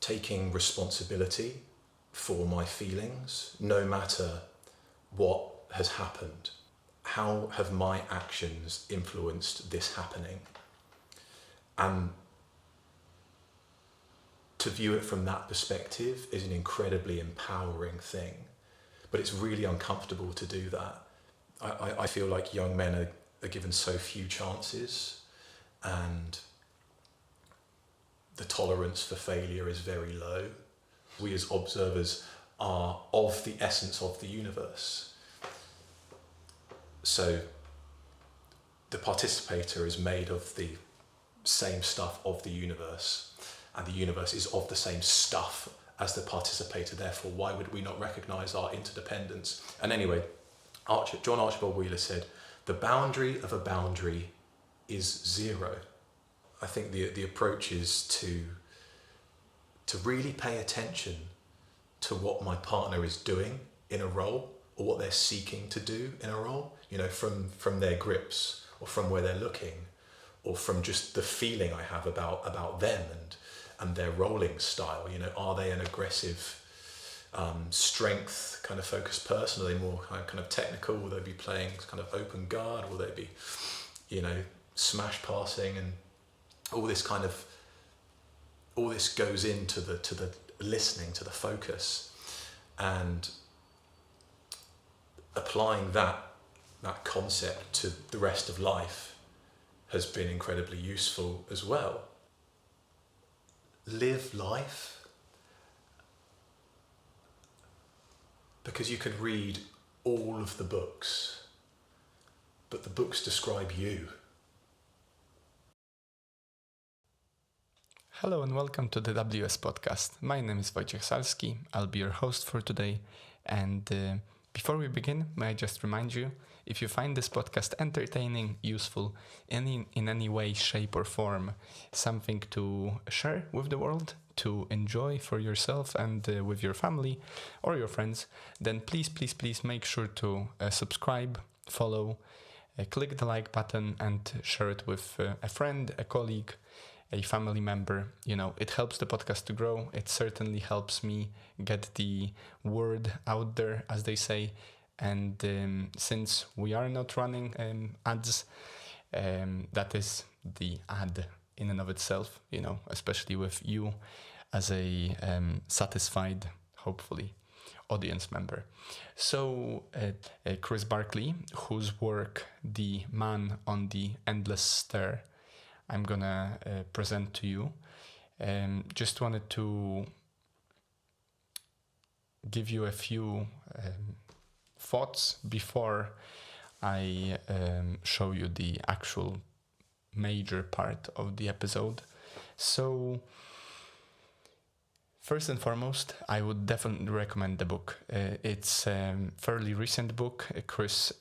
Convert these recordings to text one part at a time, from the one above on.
taking responsibility for my feelings, no matter what has happened. How have my actions influenced this happening? And to view it from that perspective is an incredibly empowering thing, but it's really uncomfortable to do that. I feel like young men are given so few chances, and the tolerance for failure is very low. We as observers are of the essence of the universe. So the participator is made of the same stuff of the universe, and the universe is of the same stuff as the participator. Therefore, why would we not recognize our interdependence? And anyway, John Archibald Wheeler said, the boundary of a boundary is zero. I think the approach is to really pay attention to what my partner is doing in a role, or what they're seeking to do in a role, from their grips, or from where they're looking, or from just the feeling I have about them and their rolling style. Are they an aggressive, strength kind of focused person? Are they more kind of technical? Will they be playing kind of open guard? Will they be, smash passing? And all this goes into the listening, to the focus, and applying that concept to the rest of life has been incredibly useful as well. Live life, because you could read all of the books, but the books describe you. Hello and welcome to the WS podcast. My name is Wojciech Salski. I'll be your host for today. And before we begin, may I just remind you, if you find this podcast entertaining, useful, in any way, shape or form, something to share with the world, to enjoy for yourself and with your family or your friends, then please make sure to subscribe, follow, click the like button and share it with a friend, a colleague, a family member. It helps the podcast to grow. It certainly helps me get the word out there, as they say. And since we are not running ads, that is the ad in and of itself, especially with you as a satisfied, hopefully, audience member. So Chris Barkley, whose work, The Man on the Endless Stair, I'm gonna present to you. Just wanted to give you a few thoughts before I show you the actual major part of the episode. So first and foremost, I would definitely recommend the book. It's a fairly recent book. Chris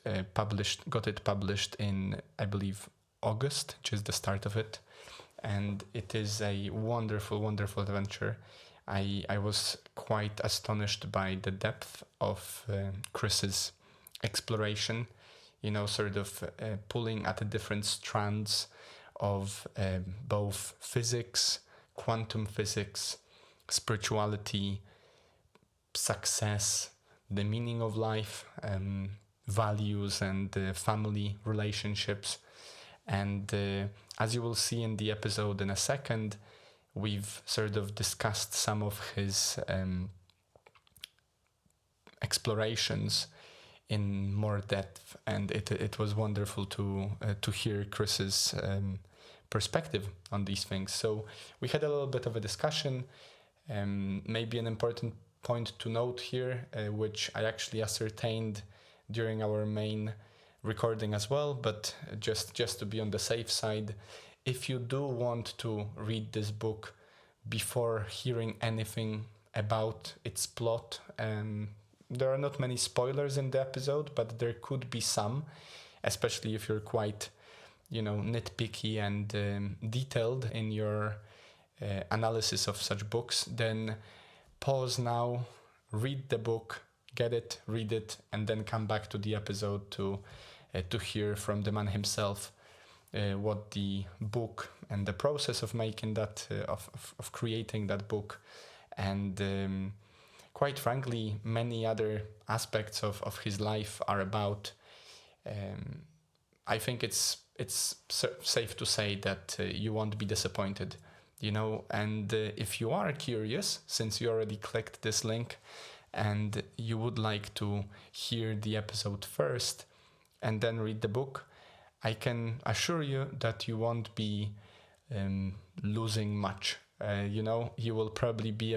got it published in, I believe, August, just the start of it, and it is a wonderful adventure. I was quite astonished by the depth of Chris's exploration, sort of pulling at the different strands of both physics, quantum physics, spirituality, success, the meaning of life, values and family relationships. And as you will see in the episode in a second, we've sort of discussed some of his explorations in more depth, and it was wonderful to hear Chris's perspective on these things. So we had a little bit of a discussion. Maybe an important point to note here, which I actually ascertained during our main recording as well, but just to be on the safe side, if you do want to read this book before hearing anything about its plot, there are not many spoilers in the episode, but there could be some, especially if you're quite nitpicky and detailed in your analysis of such books. Then pause now, read the book, get it, read it, and then come back to the episode to hear from the man himself what the book and the process of making that, of creating that book And quite frankly, many other aspects of his life are about. I think it's safe to say that you won't be disappointed, And if you are curious, since you already clicked this link, and you would like to hear the episode first and then read the book, I can assure you that you won't be losing much. You will probably be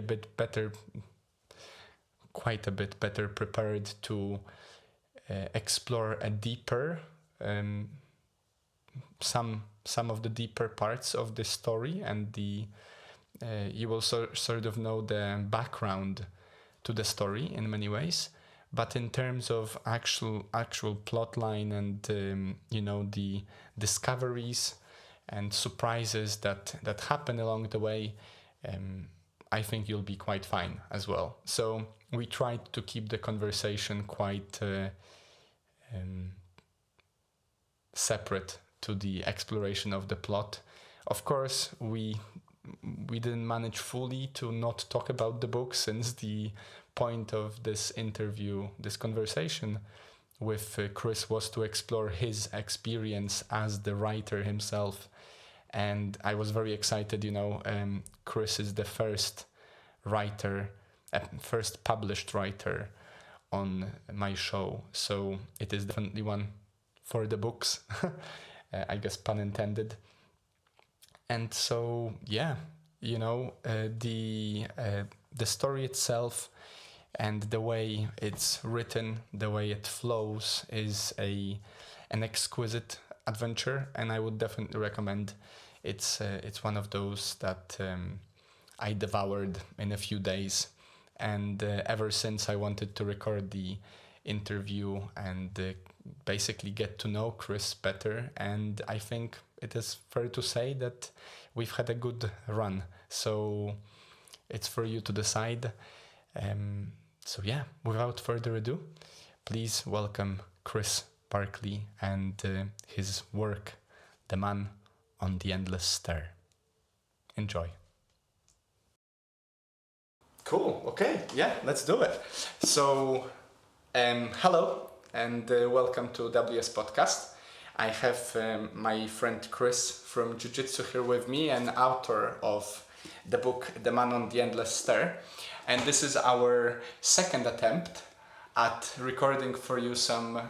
quite a bit better prepared to explore a deeper, some of the deeper parts of this story, and you will sort of know the background to the story in many ways. But in terms of actual plot line and the discoveries and surprises that happen along the way, I think you'll be quite fine as well. So we tried to keep the conversation quite separate to the exploration of the plot. Of course, we didn't manage fully to not talk about the book, since the point of this interview, this conversation with Chris, was to explore his experience as the writer himself. And I was very excited, Chris is the first published writer on my show. So it is definitely one for the books, I guess, pun intended. And so, yeah, the story itself and the way it's written, the way it flows, is an exquisite adventure, and I would definitely recommend. It's one of those that I devoured in a few days, and ever since I wanted to record the interview and basically get to know Chris better, and I think it is fair to say that we've had a good run. So it's for you to decide. So yeah, without further ado, please welcome Chris Barkley and his work, The Man on the Endless Stair. Enjoy. Cool. Okay. Yeah, let's do it. So, hello and welcome to WS Podcast. I have my friend Chris from Jiu Jitsu here with me, and author of the book The Man on the Endless Stair. And this is our second attempt at recording for you some,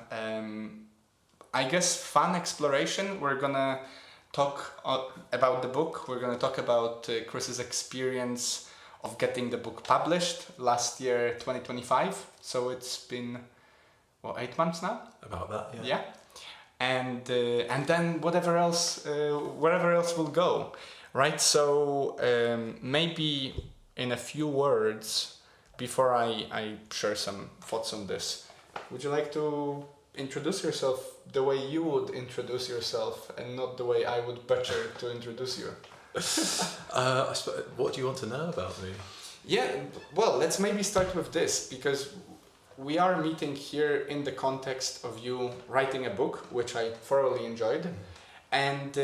I guess, fun exploration. We're gonna talk about the book. We're gonna talk about Chris's experience of getting the book published last year, 2025. So it's been, 8 months now? About that, yeah. Yeah. And then wherever else we'll go, right? So maybe in a few words, before I share some thoughts on this, would you like to introduce yourself the way you would introduce yourself, and not the way I would butcher to introduce you? I suppose, what do you want to know about me? Yeah, well, let's maybe start with this, because we are meeting here in the context of you writing a book, which I thoroughly enjoyed, and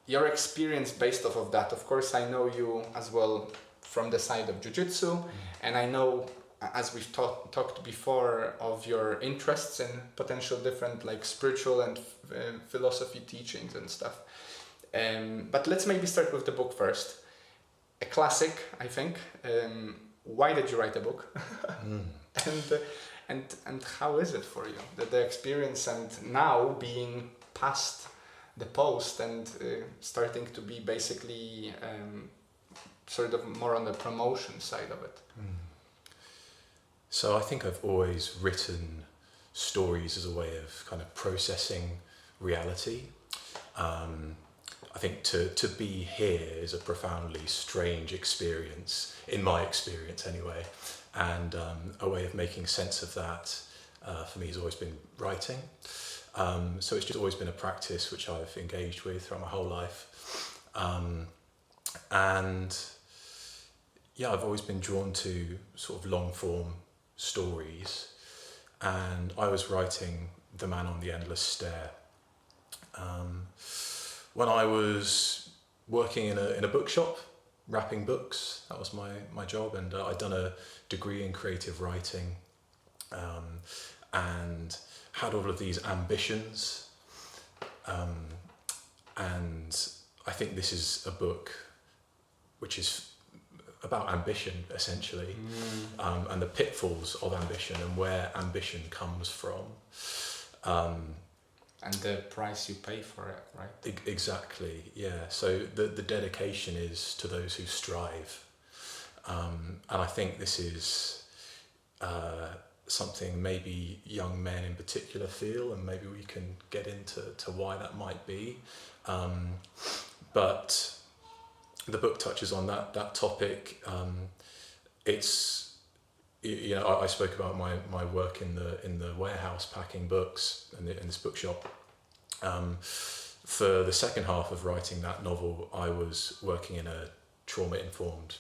your experience based off of that. Of course, I know you as well from the side of jiu-jitsu, and I know, as we've talked before, of your interests in potential different spiritual and philosophy teachings and stuff. But let's maybe start with the book first. A classic, I think. Why did you write a book? And how is it for you, the experience, and now being past the post and starting to be basically sort of more on the promotion side of it? So I think I've always written stories as a way of kind of processing reality. I think to be here is a profoundly strange experience, in my experience anyway, and a way of making sense of that for me has always been writing. So it's just always been a practice which I've engaged with throughout my whole life. And yeah, I've always been drawn to sort of long form stories, and I was writing The Man on the Endless Stair when I was working in a bookshop wrapping books. That was my job, and I'd done a degree in creative writing, and had all of these ambitions, and I think this is a book which is about ambition, essentially, and the pitfalls of ambition and where ambition comes from. And the price you pay for it, right? Exactly, yeah. So the dedication is to those who strive. And I think this is something maybe young men in particular feel, and maybe we can get into why that might be. But the book touches on that topic. It's, you know, I spoke about my work in the warehouse packing books in this bookshop. For the second half of writing that novel, I was working in a trauma-informed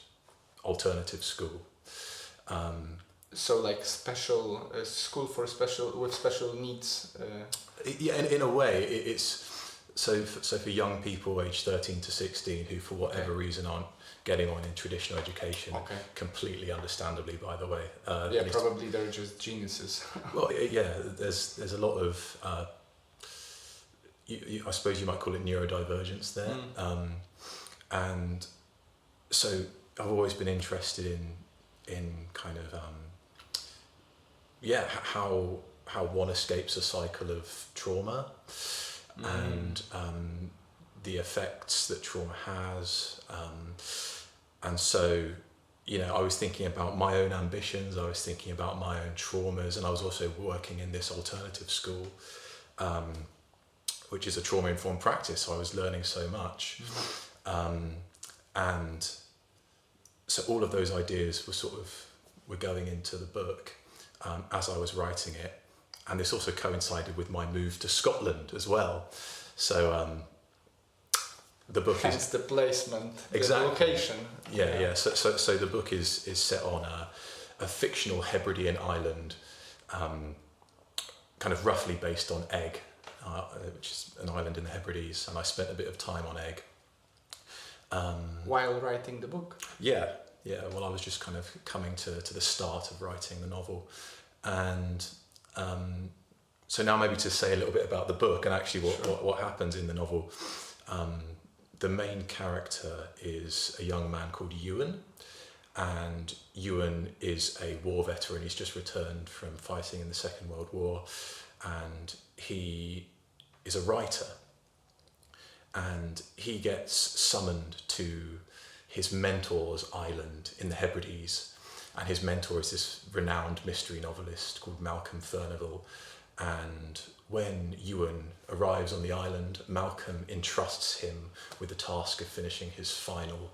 alternative school. So like special school for special needs. Yeah, in a way, it's so for young people aged 13 to 16 who, for whatever reason, aren't getting on in traditional education. Completely understandably, by the way. Probably they're just geniuses. Well, yeah, there's a lot of I suppose you might call it neurodivergence there, and so I've always been interested in kind of how one escapes a cycle of trauma, and the effects that trauma has, and so, you know, I was thinking about my own ambitions, I was thinking about my own traumas, and I was also working in this alternative school, which is a trauma-informed practice, so I was learning so much. And so all of those ideas were going into the book as I was writing it. And this also coincided with my move to Scotland as well. So the book hence the placement, exactly. The location. Yeah. So the book is set on a fictional Hebridean island, kind of roughly based on Egg, which is an island in the Hebrides, and I spent a bit of time on Egg. While writing the book? Yeah. Well, I was just kind of coming to the start of writing the novel. And so now maybe to say a little bit about the book and actually what happens in the novel. The main character is a young man called Ewan, and Ewan is a war veteran. He's just returned from fighting in the Second World War, and he is a writer, and he gets summoned to his mentor's island in the Hebrides, and his mentor is this renowned mystery novelist called Malcolm Furnivall. And when Ewan arrives on the island, Malcolm entrusts him with the task of finishing his final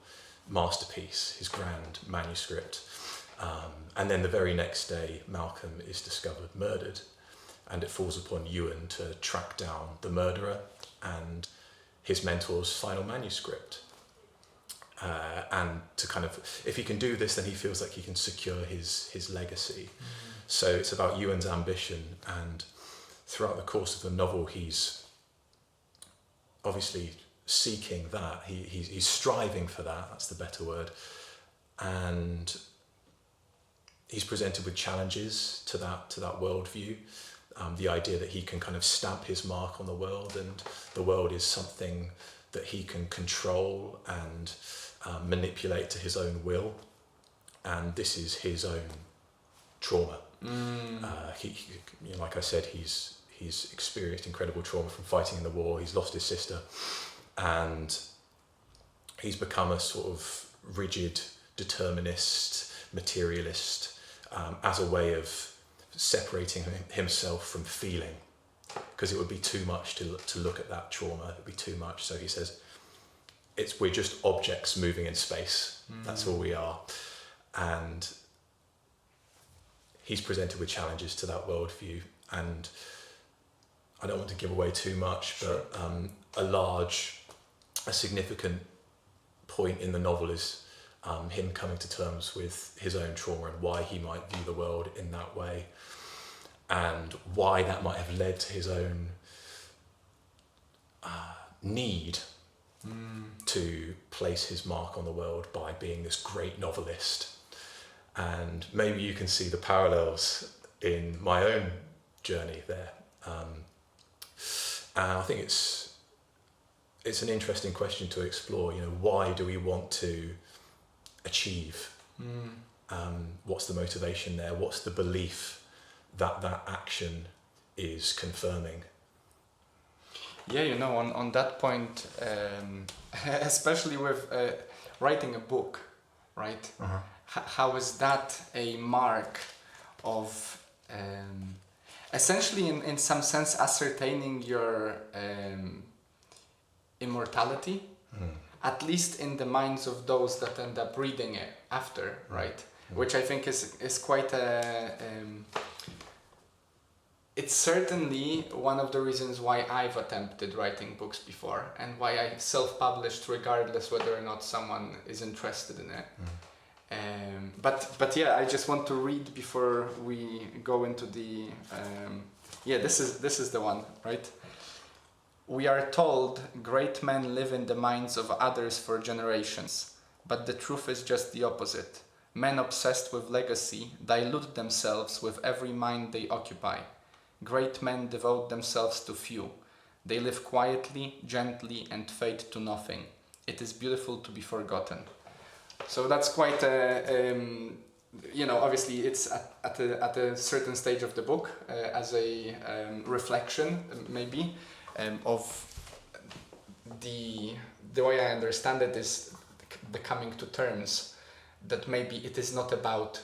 masterpiece, his grand manuscript. And then the very next day, Malcolm is discovered murdered, and it falls upon Ewan to track down the murderer and his mentor's final manuscript. And to kind of, if he can do this, then he feels like he can secure his legacy. So it's about Ewan's ambition, and throughout the course of the novel, he's obviously seeking that. He's striving for that. That's the better word. And he's presented with challenges to that worldview. The idea that he can kind of stamp his mark on the world, and the world is something that he can control and manipulate to his own will, and this is his own trauma. He, you know, like I said, he's experienced incredible trauma from fighting in the war. He's lost his sister, and he's become a sort of rigid determinist, materialist, as a way of separating himself from feeling, because it would be too much to look at that trauma. It would be too much. So he says, we're just objects moving in space. That's all we are. And he's presented with challenges to that worldview. And I don't want to give away too much, but a significant point in the novel is him coming to terms with his own trauma and why he might view the world in that way, and why that might have led to his own need to place his mark on the world by being this great novelist. And maybe you can see the parallels in my own journey there. And I think it's an interesting question to explore. Why do we want to achieve? What's the motivation there? What's the belief that action is confirming? Yeah, on that point, especially with writing a book, right? Uh-huh. How is that a mark of essentially in some sense ascertaining your immortality, at least in the minds of those that end up reading it after, right? Which I think is quite it's certainly one of the reasons why I've attempted writing books before, and why I self-published regardless whether or not someone is interested in it. But yeah, I just want to read before we go into the this is the one, right? We are told great men live in the minds of others for generations, but the truth is just the opposite. Men obsessed with legacy dilute themselves with every mind they occupy. Great men devote themselves to few. They live quietly, gently, and fade to nothing. It is beautiful to be forgotten. So that's quite obviously it's at a certain stage of the book as a reflection maybe of the way I understand it is the coming to terms that maybe it is not about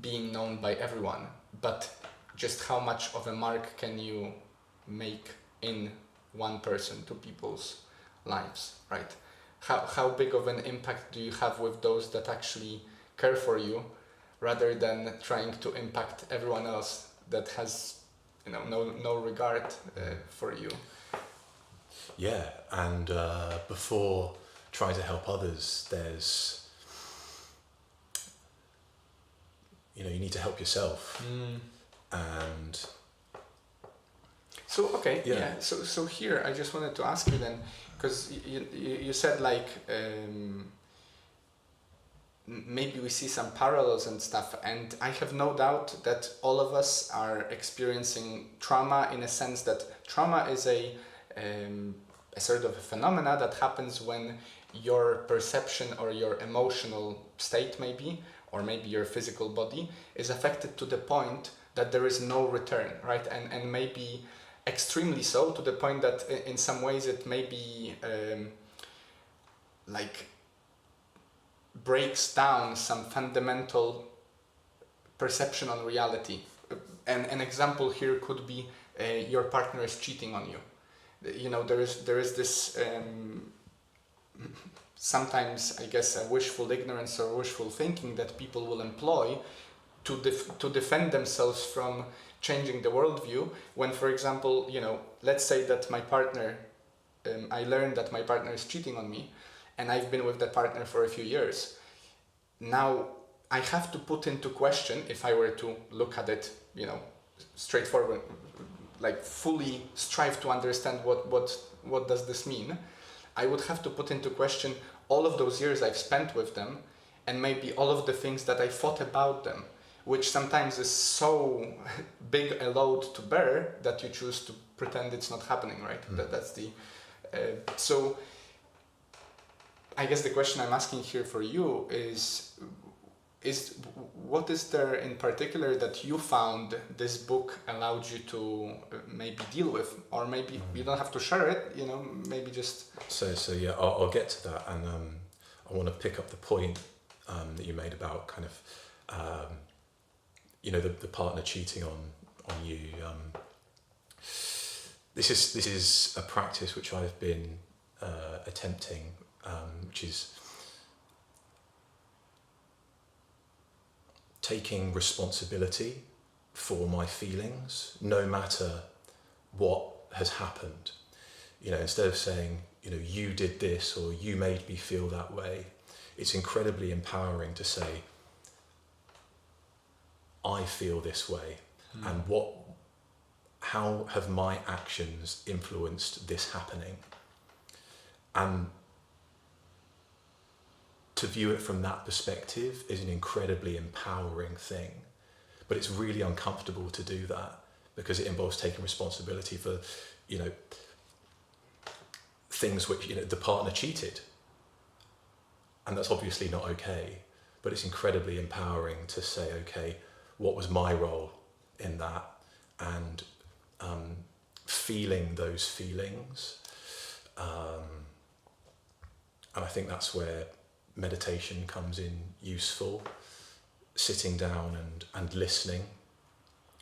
being known by everyone, but just how much of a mark can you make in one person to people's lives, right? How big of an impact do you have with those that actually care for you, rather than trying to impact everyone else that has no regard for you? Yeah, and before trying to help others, there's you need to help yourself. And so so here I just wanted to ask you then, because you said like maybe we see some parallels and stuff, and I have no doubt that all of us are experiencing trauma, in a sense that trauma is a sort of a phenomena that happens when your perception or your emotional state maybe, or maybe your physical body is affected to the point that there is no return, right? And maybe extremely so, to the point that in some ways it may be like breaks down some fundamental perception on reality. And an example here could be your partner is cheating on you. There is this sometimes, I guess, a wishful ignorance or wishful thinking that people will employ to defend themselves from changing the worldview. When, for example, let's say that my partner, I learned that my partner is cheating on me, and I've been with that partner for a few years. Now I have to put into question, if I were to look at it, straightforward, like fully strive to understand what does this mean, I would have to put into question all of those years I've spent with them, and maybe all of the things that I thought about them, which sometimes is so big a load to bear that you choose to pretend it's not happening, right? That's the so I guess the question I'm asking here for you is what is there in particular that you found this book allowed you to maybe deal with, or maybe you don't have to share it, maybe just... So yeah, I'll get to that, and I want to pick up the point that you made about kind of the partner cheating on you. This is a practice which I've been attempting, which is taking responsibility for my feelings, no matter what has happened. Instead of saying, you did this or you made me feel that way, it's incredibly empowering to say, I feel this way, and how have my actions influenced this happening? And to view it from that perspective is an incredibly empowering thing. But it's really uncomfortable to do that because it involves taking responsibility for, you know, things which, you know, the partner cheated. And that's obviously not okay. But it's incredibly empowering to say, okay, what was my role in that? And feeling those feelings. And I think that's where meditation comes in useful. Sitting down and listening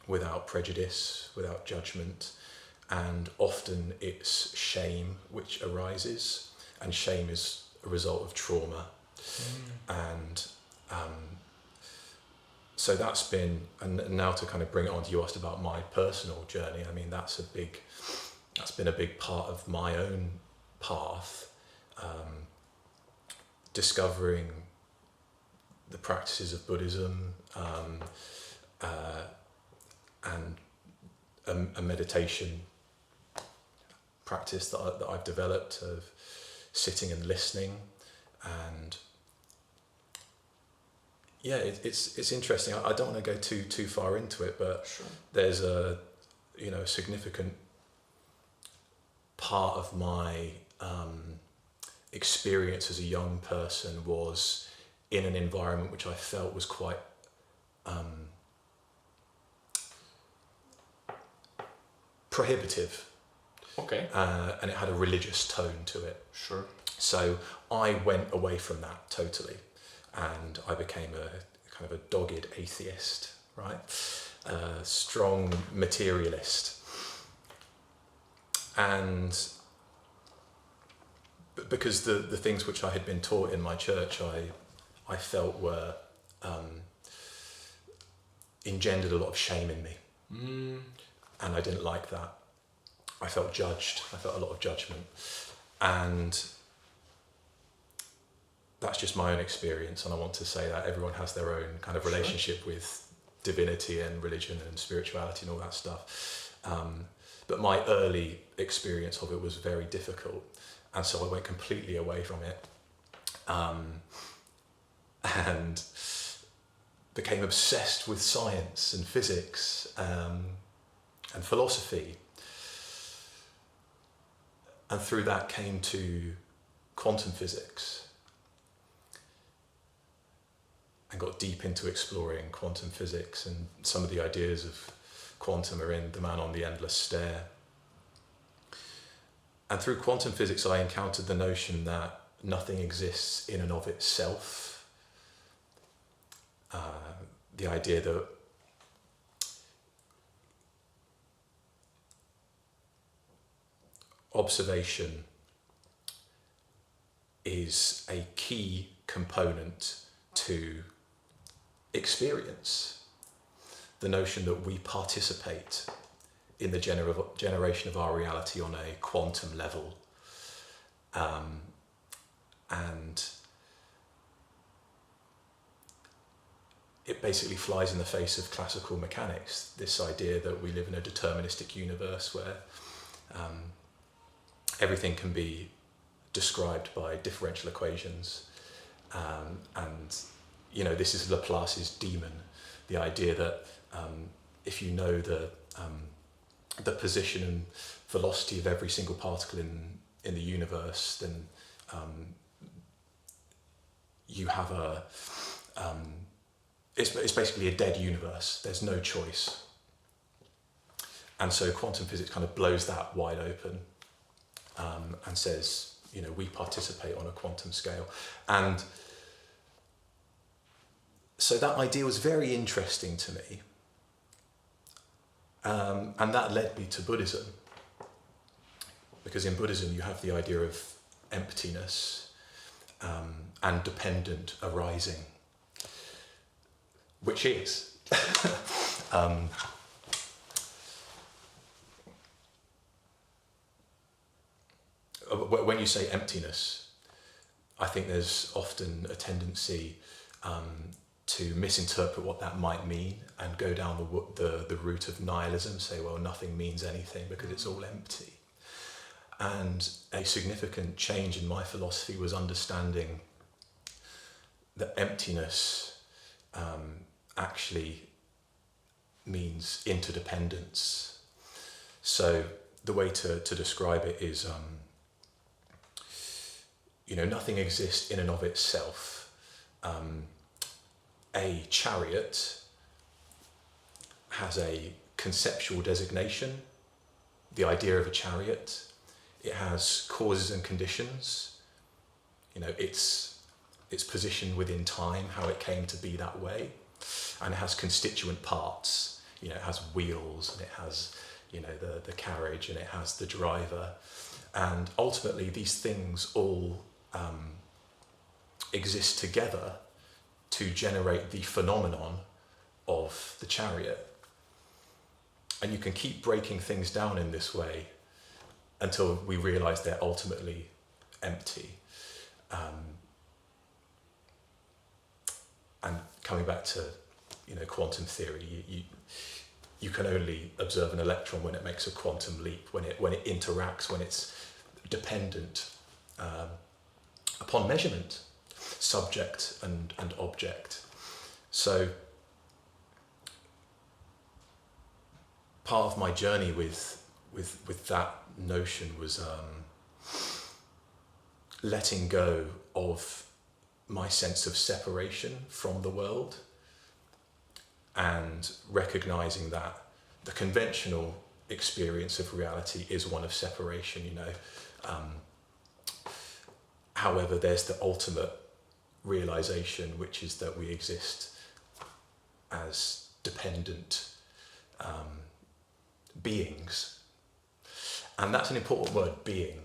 without prejudice, without judgment. And often it's shame which arises. And shame is a result of trauma. And so that's been, and now to kind of bring it on to, you asked about my personal journey. I mean, that's been a big part of my own path. Discovering the practices of Buddhism and a meditation practice that I've developed of sitting and listening. And yeah, it's interesting. I don't want to go too far into it, but Sure. There's a significant part of my experience as a young person was in an environment which I felt was quite prohibitive. Okay. And it had a religious tone to it. Sure. So I went away from that totally, and I became a kind of a dogged atheist, right? A strong materialist. And because the things which I had been taught in my church, I felt were engendered a lot of shame in me. And I didn't like that. I felt judged. I felt a lot of judgment. And that's just my own experience, and I want to say that everyone has their own kind of relationship with divinity and religion and spirituality and all that stuff. But my early experience of it was very difficult, and so I went completely away from it, and became obsessed with science and physics and philosophy. And through that came to quantum physics, and got deep into exploring quantum physics, and some of the ideas of quantum are in The Man on the Endless Stair. And through quantum physics I encountered the notion that nothing exists in and of itself. The idea that observation is a key component to experience. The notion that we participate in the generation of our reality on a quantum level, and it basically flies in the face of classical mechanics, this idea that we live in a deterministic universe where everything can be described by differential equations, and this is Laplace's demon, the idea that if you know the position and velocity of every single particle in the universe, then you have it's basically a dead universe. There's no choice. And so quantum physics kind of blows that wide open, and says, we participate on a quantum scale. And so that idea was very interesting to me. And that led me to Buddhism. Because in Buddhism you have the idea of emptiness and dependent arising, which is when you say emptiness, I think there's often a tendency to misinterpret what that might mean and go down the route of nihilism, say, well, nothing means anything because it's all empty. And a significant change in my philosophy was understanding that emptiness actually means interdependence. So the way to describe it is, nothing exists in and of itself. A chariot has a conceptual designation, the idea of a chariot. It has causes and conditions. Its position within time, how it came to be that way, and it has constituent parts. It has wheels, and it has the carriage, and it has the driver, and ultimately these things all exist together to generate the phenomenon of the chariot. And you can keep breaking things down in this way until we realize they're ultimately empty. And coming back to quantum theory, you can only observe an electron when it makes a quantum leap, when it interacts, when it's dependent upon measurement, subject and object. So part of my journey with that notion was letting go of my sense of separation from the world, and recognizing that the conventional experience of reality is one of separation. However, there's the ultimate realization, which is that we exist as dependent beings. And that's an important word, being.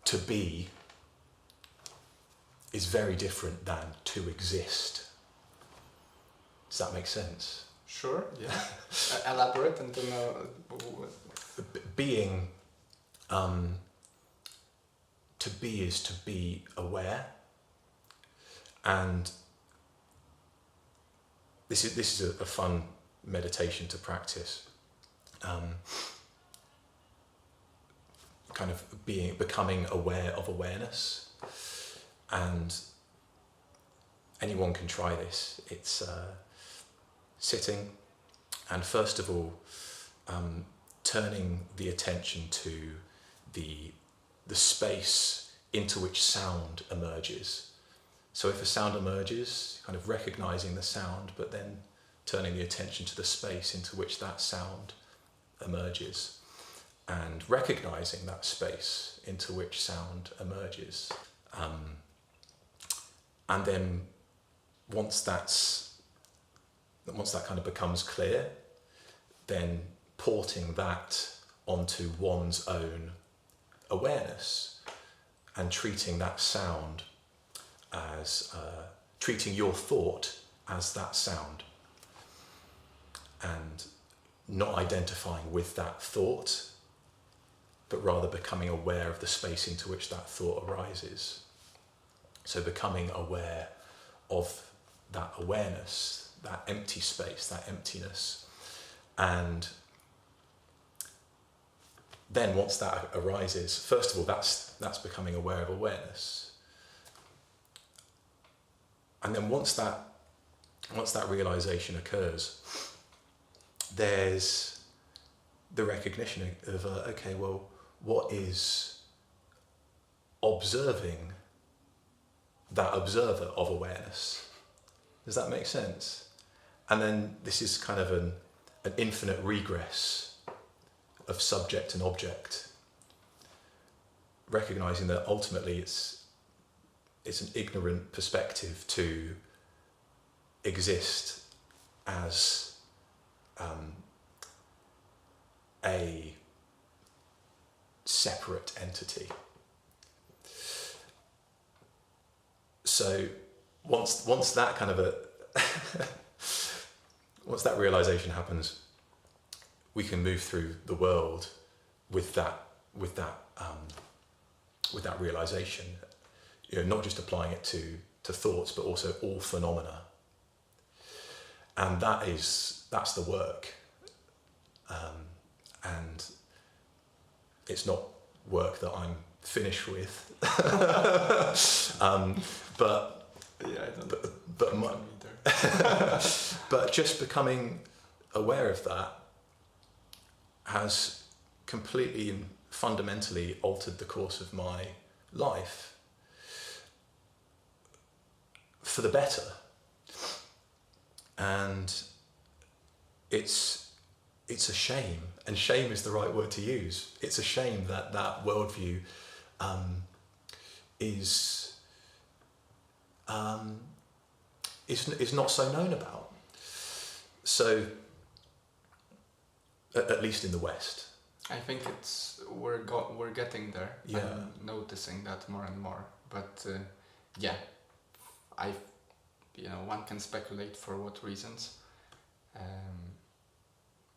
To be is very different than to exist. Does that make sense? Sure, yeah. Elaborate and then... Being, to be is to be aware. And this is a fun meditation to practice. Kind of becoming aware of awareness. And anyone can try this. It's sitting, and first of all, turning the attention to the space into which sound emerges. So if a sound emerges, kind of recognizing the sound, but then turning the attention to the space into which that sound emerges, and recognizing that space into which sound emerges. And then once that kind of becomes clear, then porting that onto one's own awareness and treating that sound as, treating your thought as that sound, and not identifying with that thought, but rather becoming aware of the space into which that thought arises. So becoming aware of that awareness, that empty space, that emptiness. And then once that arises, first of all, that's becoming aware of awareness. And then once that realization occurs, there's the recognition of, okay, well, what is observing that observer of awareness? Does that make sense? And then this is kind of an infinite regress of subject and object, recognizing that ultimately it's an ignorant perspective to exist as a separate entity. So once that kind of once that realization happens, we can move through the world with that realization. Not just applying it to thoughts, but also all phenomena. And that's the work. And it's not work that I'm finish with. But Yeah, I don't but know either. but just becoming aware of that has completely and fundamentally altered the course of my life for the better. And it's a shame, and shame is the right word to use. It's a shame that that worldview is not so known about. So, at least in the West. I think we're getting there. Yeah. I'm noticing that more and more. But yeah, one can speculate for what reasons.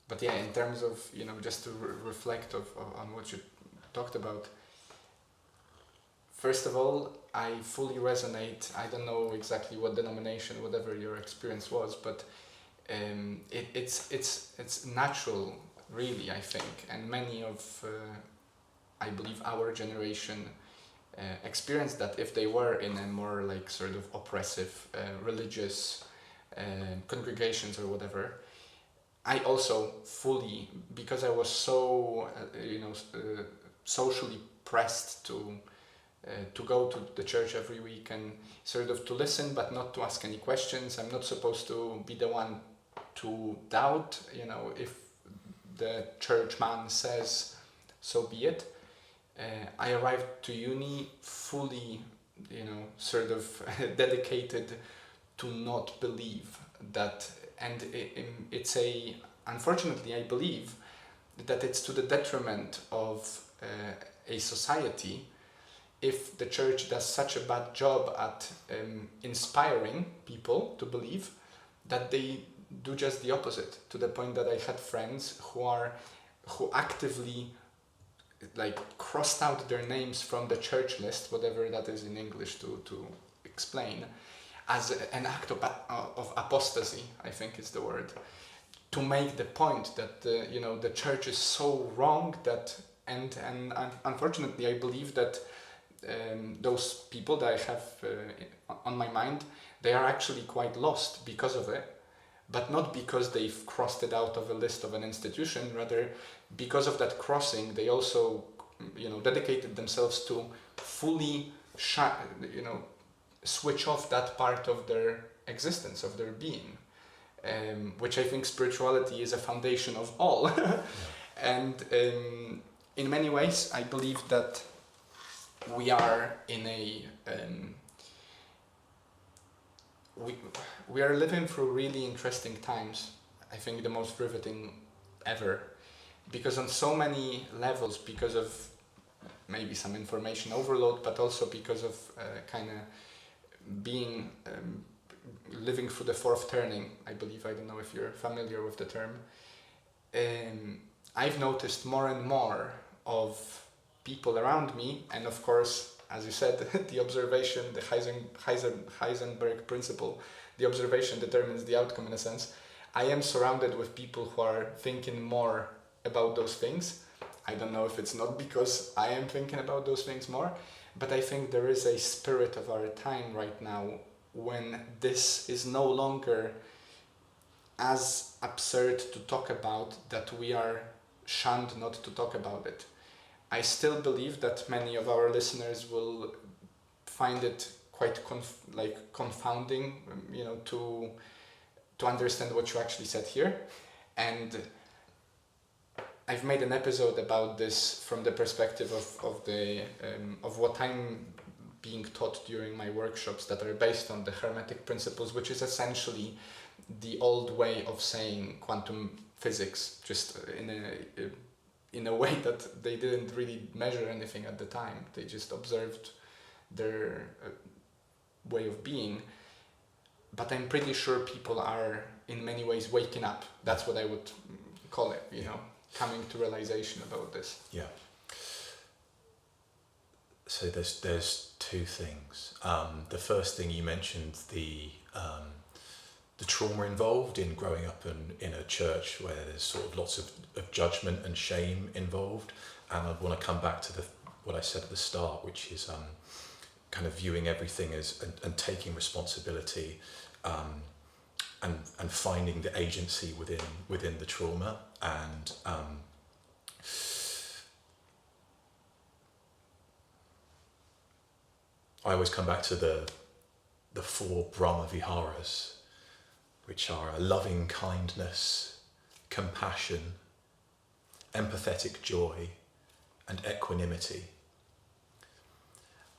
But yeah, in terms of just to reflect on what you talked about. First of all, I fully resonate. I don't know exactly what denomination, whatever your experience was, but it's natural, really, I think, and many of I believe our generation experienced that if they were in a more like sort of oppressive religious congregations or whatever. I also fully, because I was so socially pressed to go to the church every week and sort of to listen but not to ask any questions. I'm not supposed to be the one to doubt, if the church man says, so be it. I arrived to uni fully, sort of dedicated to not believe that, and unfortunately I believe that it's to the detriment of a society if the church does such a bad job at inspiring people to believe that they do just the opposite, to the point that I had friends who actively like crossed out their names from the church list, whatever that is in English to explain, as an act of apostasy, I think is the word, to make the point that the church is so wrong that and unfortunately I believe that those people that I have on my mind, they are actually quite lost because of it, but not because they've crossed it out of a list of an institution. Rather, because of that crossing, they also dedicated themselves to fully switch off that part of their existence, of their being, which I think spirituality is a foundation of all. And in many ways I believe that we are in a we are living through really interesting times. I think the most riveting ever, because on so many levels, because of maybe some information overload, but also because of kind of being living through the fourth turning, I believe. I don't know if you're familiar with the term. I've noticed more and more of people around me, and of course, as you said, the observation, the Heisenberg principle, the observation determines the outcome in a sense. I am surrounded with people who are thinking more about those things. I don't know if it's not because I am thinking about those things more, but I think there is a spirit of our time right now when this is no longer as absurd to talk about, that we are shunned not to talk about it. I still believe that many of our listeners will find it quite confounding, to understand what you actually said here. And I've made an episode about this from the perspective of what I'm being taught during my workshops that are based on the Hermetic principles, which is essentially the old way of saying quantum physics, just in a way that they didn't really measure anything at the time. They just observed their way of being. But I'm pretty sure people are in many ways waking up. That's what I would call it, coming to realization about this. Yeah. So there's two things. The first thing you mentioned, the trauma involved in growing up in a church where there's sort of lots of judgment and shame involved. And I want to come back to what I said at the start, which is kind of viewing everything as and taking responsibility, and finding the agency within the trauma, and I always come back to the 4 Brahma Viharas, which are loving kindness, compassion, empathetic joy, and equanimity.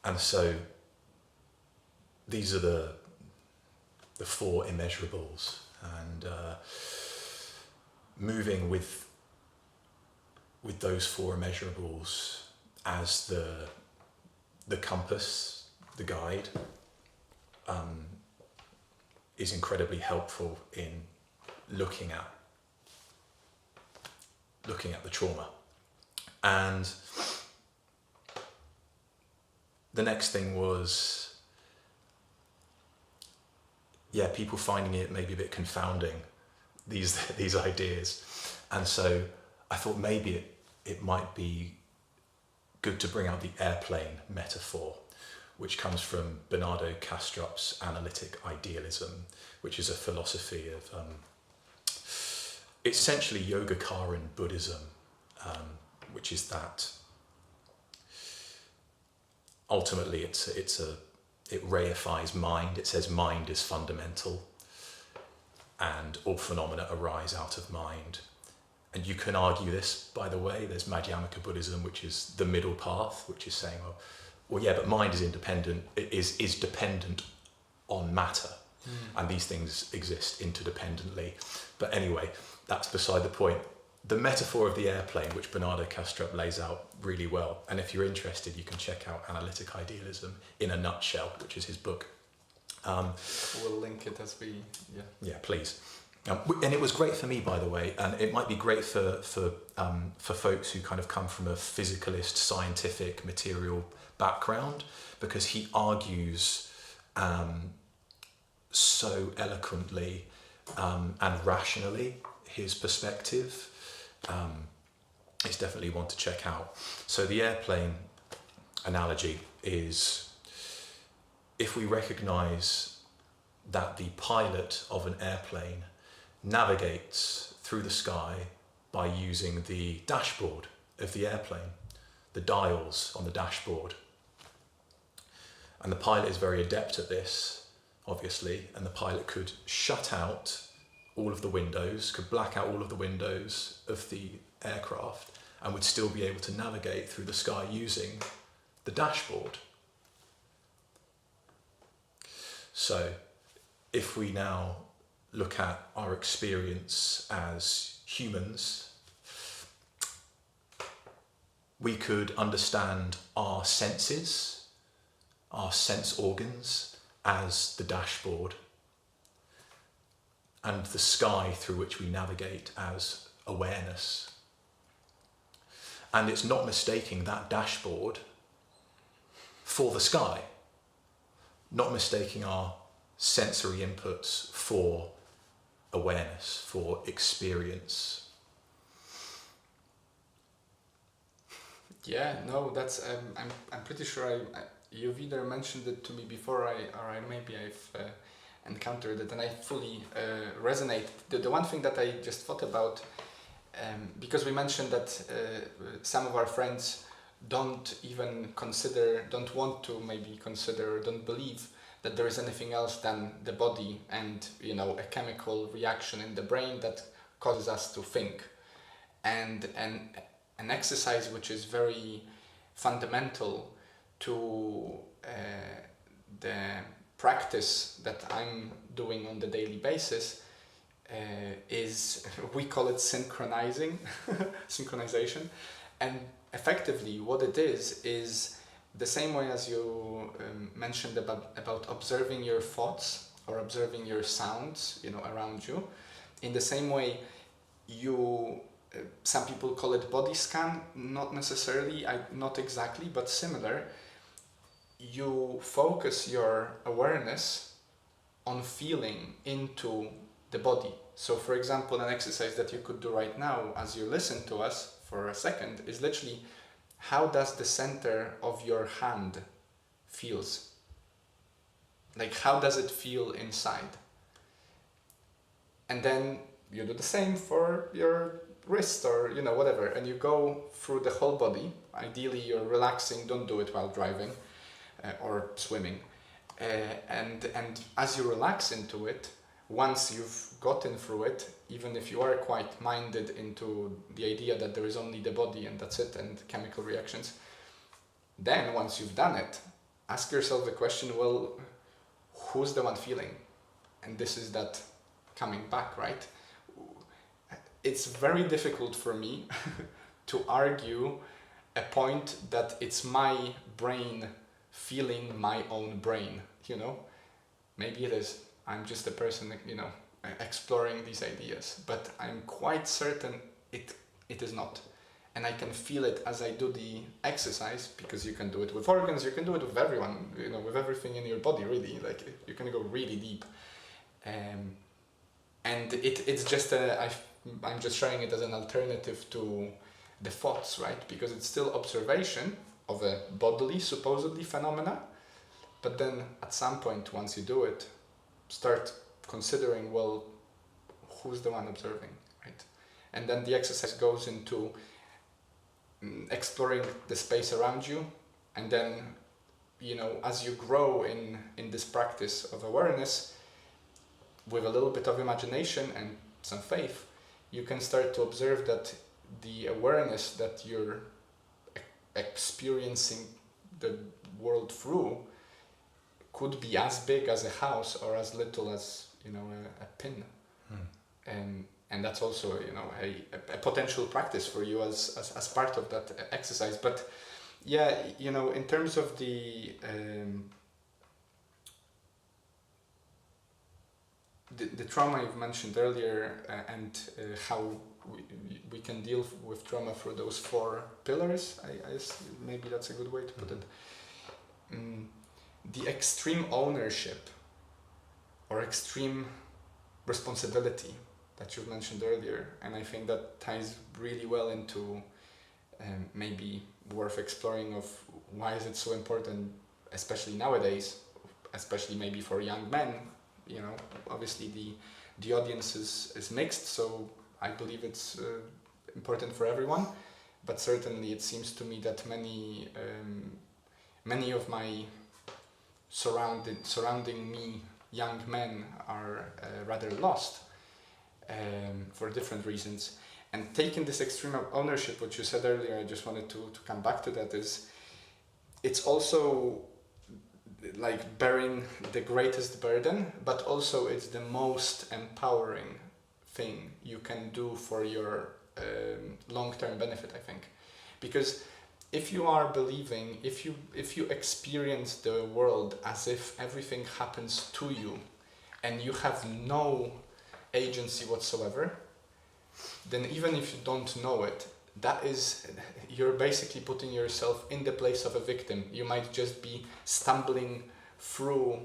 And so these are the 4 immeasurables, and moving with those 4 immeasurables as the compass, the guide, is incredibly helpful in looking at the trauma. And the next thing was, people finding it maybe a bit confounding, these ideas. And so I thought maybe it might be good to bring out the airplane metaphor, which comes from Bernardo Kastrup's analytic idealism, which is a philosophy of it's essentially Yogacaran Buddhism, which is that ultimately it reifies mind. It says mind is fundamental, and all phenomena arise out of mind. And you can argue this, by the way. There's Madhyamaka Buddhism, which is the middle path, which is saying, well, yeah, but mind is independent. It is dependent on matter, and these things exist interdependently. But anyway, that's beside the point. The metaphor of the airplane, which Bernardo Kastrup lays out really well, and if you're interested, you can check out Analytic Idealism in a Nutshell, which is his book. We'll link it as we... Yeah, please. And it was great for me, by the way, and it might be great for folks who kind of come from a physicalist, scientific, material background, because he argues so eloquently and rationally his perspective. It's definitely one to check out. So the airplane analogy is, if we recognize that the pilot of an airplane navigates through the sky by using the dashboard of the airplane, the dials on the dashboard, and the pilot is very adept at this, obviously, and the pilot could shut out all of the windows, could black out all of the windows of the aircraft, and would still be able to navigate through the sky using the dashboard. So if we now look at our experience as humans, we could understand our senses, our sense organs, as the dashboard, and the sky through which we navigate as awareness. And it's not mistaking that dashboard for the sky, not mistaking our sensory inputs for awareness, for experience. Yeah, no, that's I'm pretty sure you've either mentioned it to me before, or maybe I've encountered it, and I fully resonate. The one thing that I just thought about, because we mentioned that some of our friends don't want to maybe consider, don't believe that there is anything else than the body and, a chemical reaction in the brain that causes us to think. And an exercise which is very fundamental to the practice that I'm doing on the daily basis is, we call it synchronization. And effectively what it is the same way as you mentioned about observing your thoughts or observing your sounds, around you. In the same way, some people call it body scan, not necessarily, not exactly, but similar. You focus your awareness on feeling into the body. So for example, an exercise that you could do right now as you listen to us for a second is literally how does the center of your hand feels? Like, how does it feel inside? And then you do the same for your wrist or, whatever, and you go through the whole body. Ideally, you're relaxing. Don't do it while driving or swimming. And as you relax into it, once you've gotten through it, even if you are quite minded into the idea that there is only the body and that's it, and chemical reactions, then once you've done it, ask yourself the question, well, who's the one feeling? And this is that coming back, right? It's very difficult for me to argue a point that it's my brain feeling my own brain, Maybe it is. I'm just a person, exploring these ideas, but I'm quite certain it is not. And I can feel it as I do the exercise, because you can do it with organs, you can do it with everyone, with everything in your body, really. Like, you can go really deep. And it's just I'm just showing it as an alternative to the thoughts, right? Because it's still observation of a bodily, supposedly, phenomena. But then at some point, once you do it, start considering, well, who's the one observing, right? And then the exercise goes into exploring the space around you. And then, as you grow in this practice of awareness, with a little bit of imagination and some faith, you can start to observe that the awareness that you're experiencing the world through could be as big as a house or as little as, a pin. And that's also, a potential practice for you as part of that exercise. But yeah, in terms of the trauma you've mentioned earlier, and how we can deal with trauma through those 4 pillars, maybe that's a good way to put it. The extreme ownership or extreme responsibility that you've mentioned earlier, and I think that ties really well into maybe worth exploring of why is it so important, especially nowadays, especially maybe for young men. Obviously the audience is mixed, so I believe it's important for everyone, but certainly it seems to me that many of my surrounding me young men are rather lost for different reasons. And taking this extreme ownership, what you said earlier, I just wanted to come back to that, is it's also like bearing the greatest burden, but also it's the most empowering thing you can do for your long-term benefit, I think. Because if you are believing, if you experience the world as if everything happens to you and you have no agency whatsoever, then even if you don't know it, you're basically putting yourself in the place of a victim. You might just be stumbling through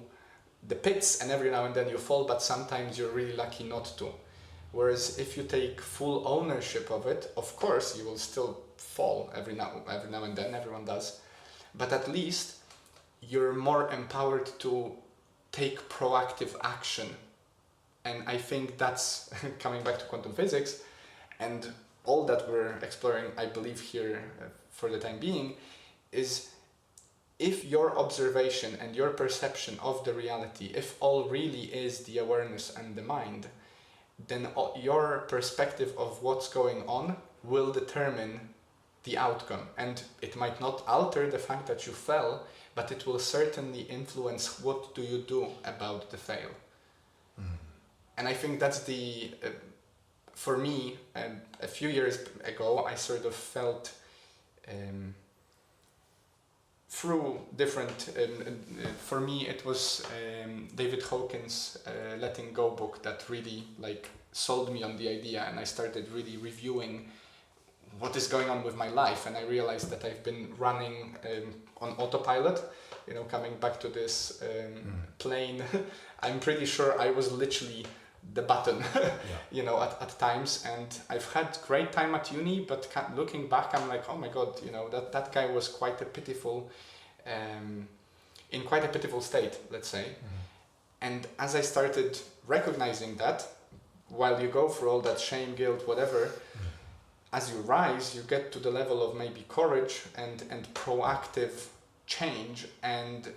the pits and every now and then you fall, but sometimes you're really lucky not to. Whereas if you take full ownership of it, of course you will still fall every now and then, everyone does, but at least you're more empowered to take proactive action. And I think that's coming back to quantum physics and all that we're exploring, I believe here for the time being, is if your observation and your perception of the reality, if all really is the awareness and the mind, then your perspective of what's going on will determine the outcome. And it might not alter the fact that you fell, but it will certainly influence what do you do about the fail. And I think that's for me, a few years ago, I sort of felt through different, for me it was David Hawkins' Letting Go book that really sold me on the idea, and I started really reviewing what is going on with my life, and I realized that I've been running on autopilot, coming back to this plane. I'm pretty sure I was literally the button, Yeah. at times. And I've had great time at uni, but looking back, I'm like, oh my God, that guy was quite a pitiful, in quite a pitiful state, let's say. And as I started recognizing that, while you go through all that shame, guilt, whatever, as you rise, you get to the level of maybe courage and proactive change. And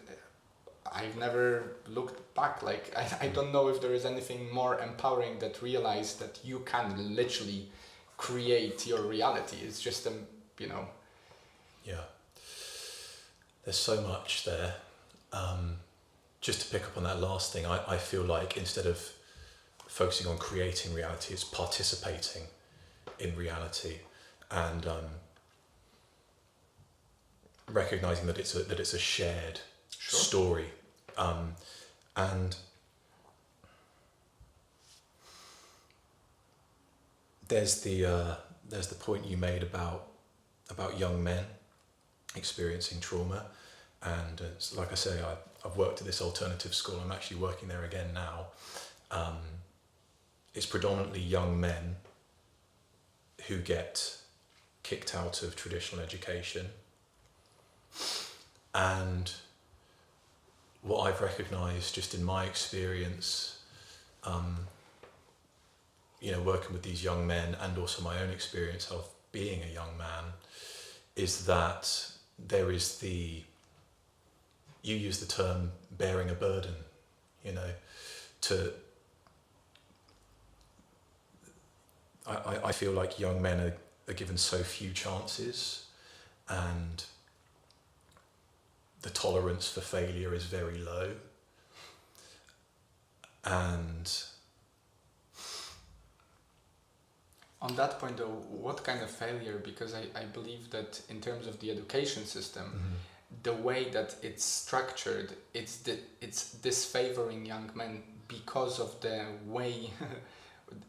I've never looked back. Like, I don't know if there is anything more empowering that realize that you can literally create your reality. It's just, Yeah. There's so much there. Just to pick up on that last thing, I feel like instead of focusing on creating reality, it's participating in reality, and recognizing that it's a shared story, and there's the point you made about young men experiencing trauma, and it's like I say, I've worked at this alternative school. I'm actually working there again now. It's predominantly young men who get kicked out of traditional education. And what I've recognised just in my experience, working with these young men, and also my own experience of being a young man, is that there is you use the term bearing a burden, I feel like young men are given so few chances, and the tolerance for failure is very low. And on that point though, what kind of failure? Because I believe that in terms of the education system, the way that it's structured, it's disfavoring young men because of the way,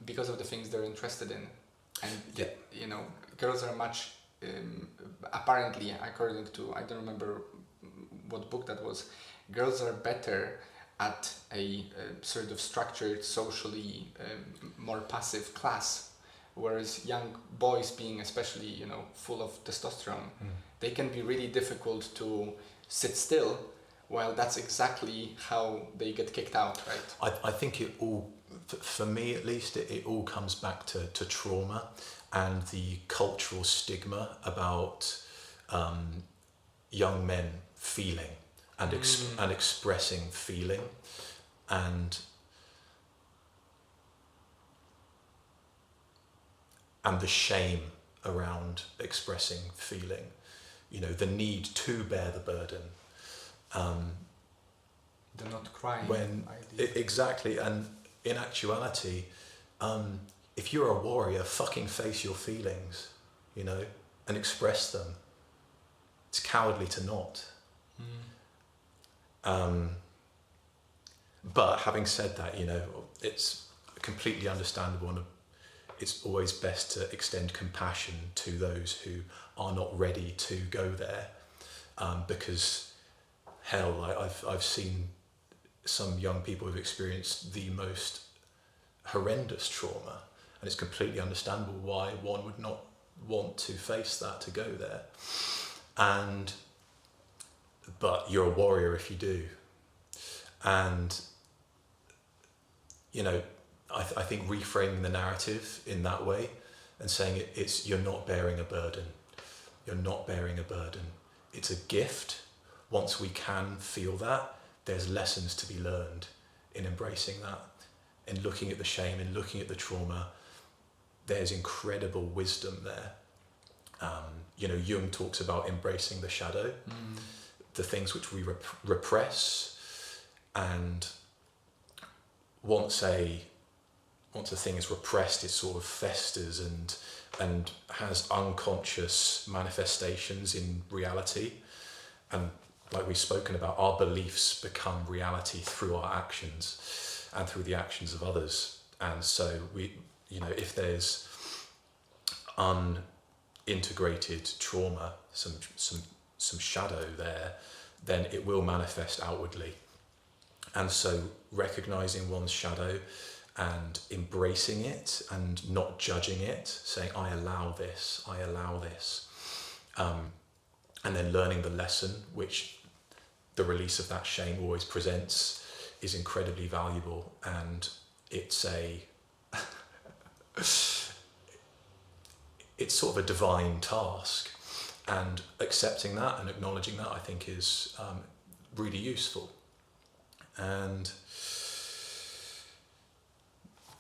because of the things they're interested in. And girls are much, apparently, according to, I don't remember what book that was, girls are better at a sort of structured, socially more passive class, whereas young boys, being especially full of testosterone, they can be really difficult to sit still. Well, that's exactly how they get kicked out, right? I think it all, for me at least, it all comes back to trauma and the cultural stigma about young men feeling and expressing feeling, and the shame around expressing feeling, the need to bear the burden. They're not crying. Exactly, and in actuality, if you're a warrior, fucking face your feelings, and express them. It's cowardly to not. But having said that, it's completely understandable, and it's always best to extend compassion to those who are not ready to go there, because hell, I've seen some young people who've experienced the most horrendous trauma, and it's completely understandable why one would not want to face that, to go there. But you're a warrior if you do. And I think reframing the narrative in that way and saying it's you're not bearing a burden. You're not bearing a burden. It's a gift. Once we can feel that, there's lessons to be learned in embracing that, in looking at the shame, in looking at the trauma. There's incredible wisdom there. Jung talks about embracing the shadow, the things which we repress, and once a thing is repressed, it sort of festers and has unconscious manifestations in reality. And like we've spoken about, our beliefs become reality through our actions and through the actions of others. And so if there's unintegrated trauma, some shadow there, then it will manifest outwardly. And so recognizing one's shadow and embracing it and not judging it, saying, I allow this, and then learning the lesson, which the release of that shame always presents, is incredibly valuable. And it's it's sort of a divine task, and accepting that and acknowledging that, I think, is really useful. And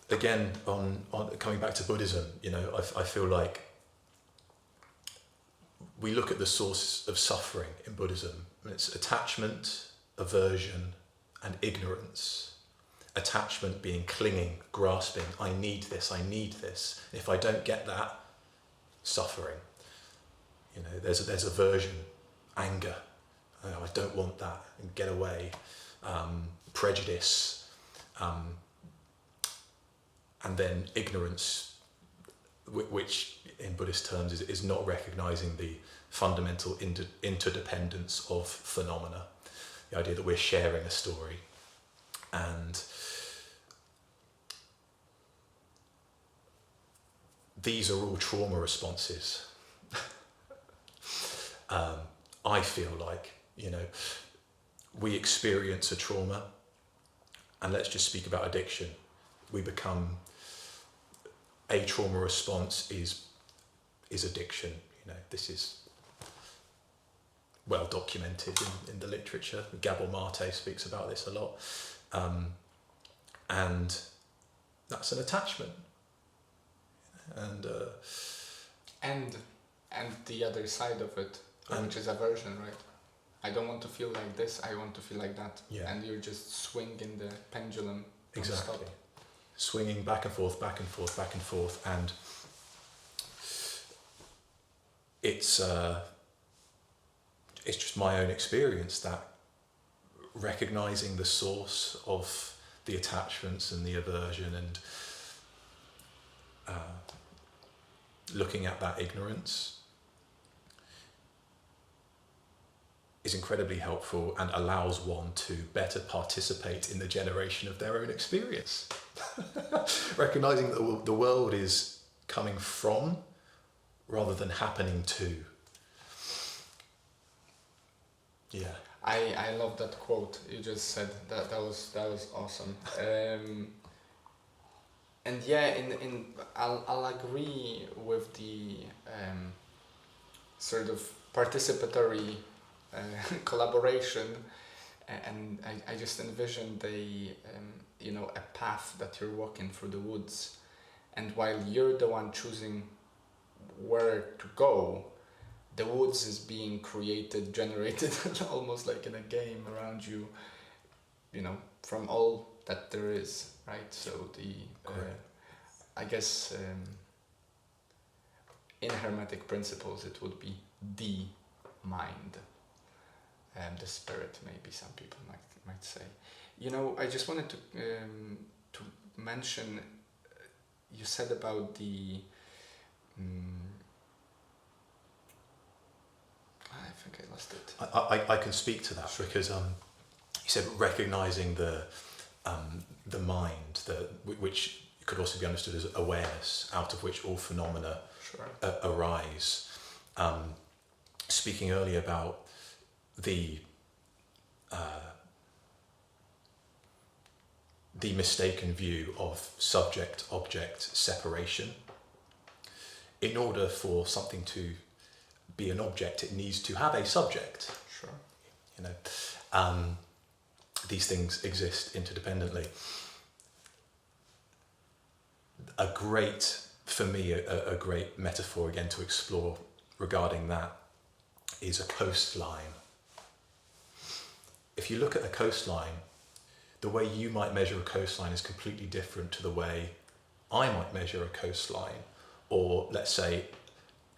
again, on coming back to Buddhism, I feel like we look at the source of suffering in Buddhism, and it's attachment, aversion, and ignorance. Attachment being clinging, grasping, I need this. If I don't get that, suffering. There's aversion, anger, I don't want that, and get away, prejudice, and then ignorance, which in Buddhist terms is not recognizing the fundamental interdependence of phenomena, the idea that we're sharing a story. And these are all trauma responses. I feel like, we experience a trauma, and let's just speak about addiction. We become, a trauma response is addiction. This is well documented in the literature. Gabor Mate speaks about this a lot. And that's an attachment. And the other side of it, which is aversion, right? I don't want to feel like this, I want to feel like that. Yeah. And you're just swinging the pendulum. Exactly. Non-stop. Swinging back and forth, and it's just my own experience that recognizing the source of the attachments and the aversion, and looking at that ignorance is incredibly helpful and allows one to better participate in the generation of their own experience. Recognizing that the world is coming from rather than happening to. Yeah. I love that quote you just said. That was awesome. And yeah, I'll agree with the sort of participatory collaboration, and I just envisioned a path that you're walking through the woods, and while you're the one choosing where to go, the woods is being generated almost like in a game around you, from all that there is, right? So I guess in Hermetic principles it would be the mind, the spirit, maybe some people might say. I just wanted to mention, you said about the I think I lost it. I can speak to that, because you said recognizing the mind, which could also be understood as awareness, out of which all phenomena arise. Speaking earlier about the mistaken view of subject-object separation. In order for something to be an object, it needs to have a subject. Sure. These things exist interdependently. A great metaphor again to explore regarding that is a coastline. If you look at a coastline, the way you might measure a coastline is completely different to the way I might measure a coastline. Or let's say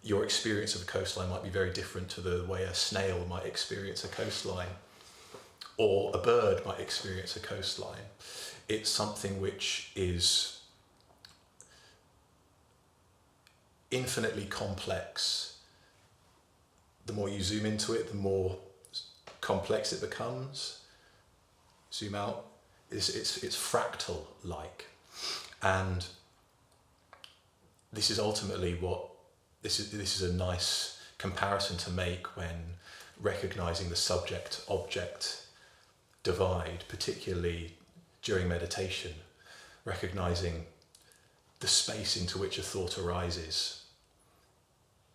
your experience of a coastline might be very different to the way a snail might experience a coastline, or a bird might experience a coastline. It's something which is infinitely complex. The more you zoom into it, the more complex it becomes. Zoom out, it's fractal-like. And this is ultimately this is a nice comparison to make when recognizing the subject-object divide, particularly during meditation, recognizing the space into which a thought arises,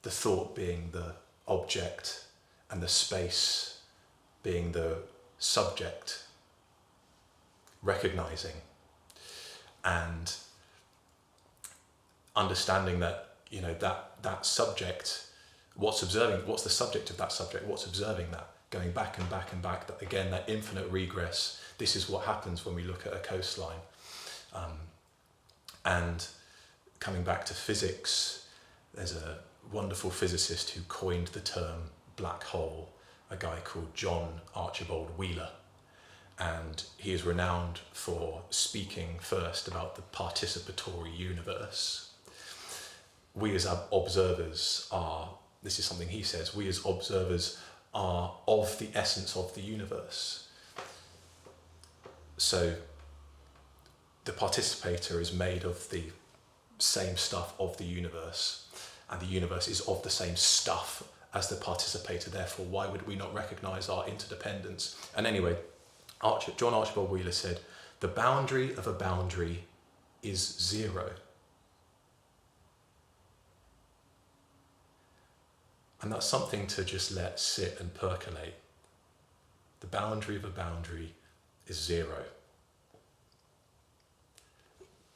the thought being the object and the space being the subject, recognizing and understanding that, that subject, what's the subject of that subject, what's observing that, going back and back and back, that again, that infinite regress. This is what happens when we look at a coastline. And coming back to physics, there's a wonderful physicist who coined the term black hole, a guy called John Archibald Wheeler. And he is renowned for speaking first about the participatory universe. We as observers are, this is something he says, we as observers are of the essence of the universe. So the participator is made of the same stuff of the universe, and the universe is of the same stuff as the participator. Therefore, why would we not recognize our interdependence? And anyway, John Archibald Wheeler said, the boundary of a boundary is zero. And that's something to just let sit and percolate. The boundary of a boundary is zero.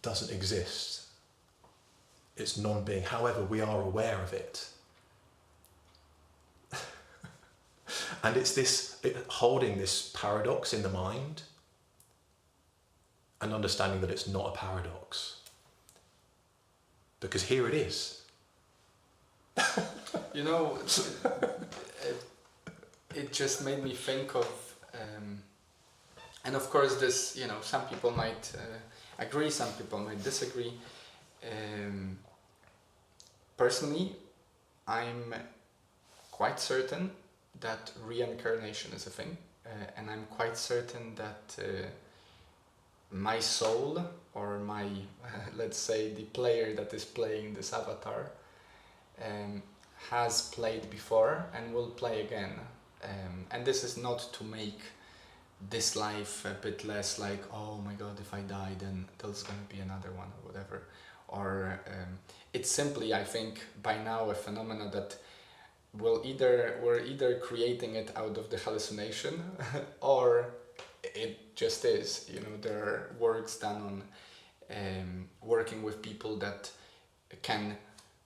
Doesn't exist. It's non-being. However, we are aware of it. And it's holding this paradox in the mind and understanding that it's not a paradox. Because here it is. It just made me think of, and of course this, some people might agree, some people might disagree. Personally, I'm quite certain that reincarnation is a thing, and I'm quite certain that my soul, or my, let's say, the player that is playing this avatar, has played before and will play again. And this is not to make this life a bit less like, oh my god, if I die then there's going to be another one or whatever. Or it's simply, I think, by now a phenomena that we're either creating it out of the hallucination or it just is. There are works done on working with people that can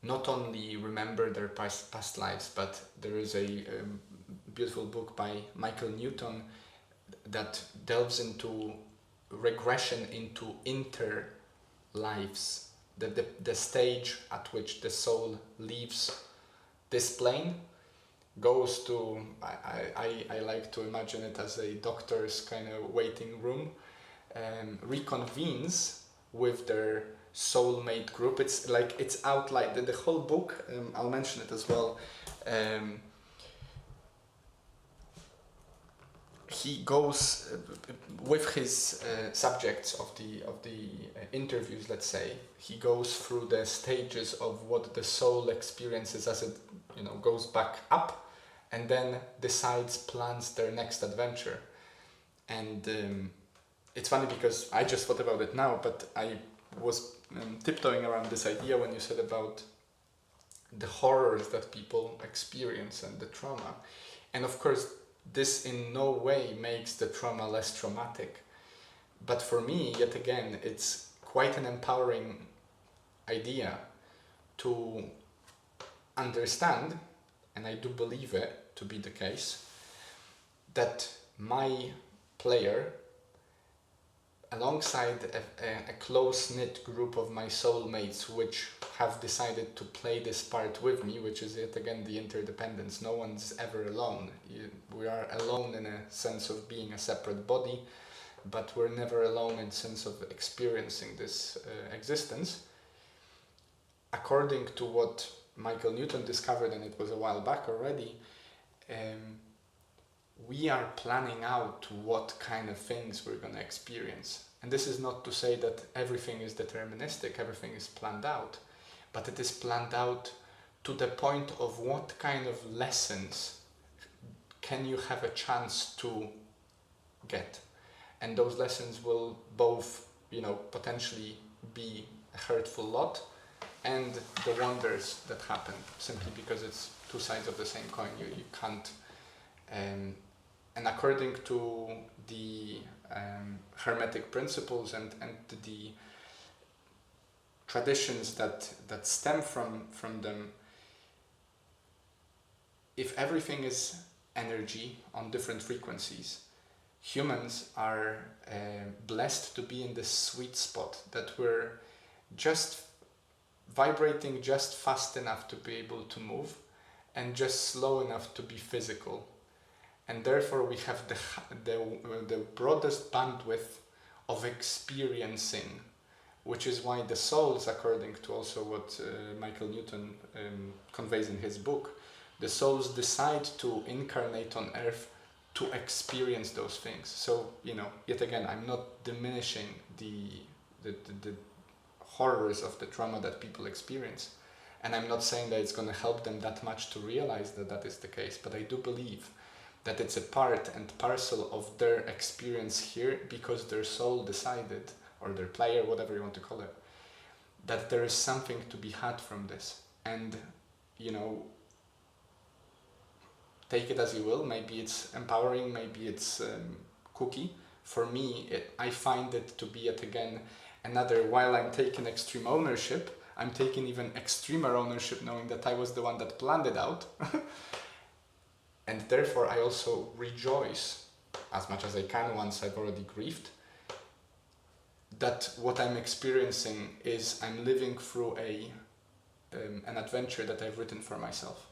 not only remember their past lives, but there is a beautiful book by Michael Newton that delves into regression into inter-lives, the stage at which the soul leaves this plane, goes to, I like to imagine it as a doctor's kind of waiting room, reconvenes with their soulmate group. It's like, it's outlined, the whole book, I'll mention it as well. He goes with his subjects of the interviews, let's say, he goes through the stages of what the soul experiences as it goes back up, and then plans their next adventure. And it's funny because I just thought about it now, but I was tiptoeing around this idea when you said about the horrors that people experience and the trauma. And of course, this in no way makes the trauma less traumatic. But for me, yet again, it's quite an empowering idea to understand, and I do believe it to be the case, that my player, alongside a close-knit group of my soulmates which have decided to play this part with me, which is yet again the interdependence. No one's ever alone. We are alone in a sense of being a separate body, but we're never alone in sense of experiencing this existence. According to what Michael Newton discovered, and it was a while back already, we are planning out what kind of things we're going to experience. And this is not to say that everything is deterministic, everything is planned out, but it is planned out to the point of what kind of lessons can you have a chance to get. And those lessons will both, potentially be a hurtful lot and the wonders that happen, simply because it's two sides of the same coin. You can't, and according to the Hermetic principles and the traditions that stem from them, if everything is energy on different frequencies, humans are blessed to be in this sweet spot that we're just vibrating just fast enough to be able to move and just slow enough to be physical. And therefore we have the broadest bandwidth of experiencing, which is why the souls, according to also what Michael Newton conveys in his book, the souls decide to incarnate on earth to experience those things. So, yet again, I'm not diminishing the horrors of the trauma that people experience. And I'm not saying that it's going to help them that much to realize that that is the case, but I do believe that it's a part and parcel of their experience here, because their soul decided, or their player, whatever you want to call it, that there is something to be had from this. And, take it as you will. Maybe it's empowering, maybe it's kooky. For me, I find it to be, yet again, another, while I'm taking extreme ownership, I'm taking even extremer ownership, knowing that I was the one that planned it out. And therefore I also rejoice as much as I can, once I've already grieved, that what I'm experiencing is I'm living through an adventure that I've written for myself.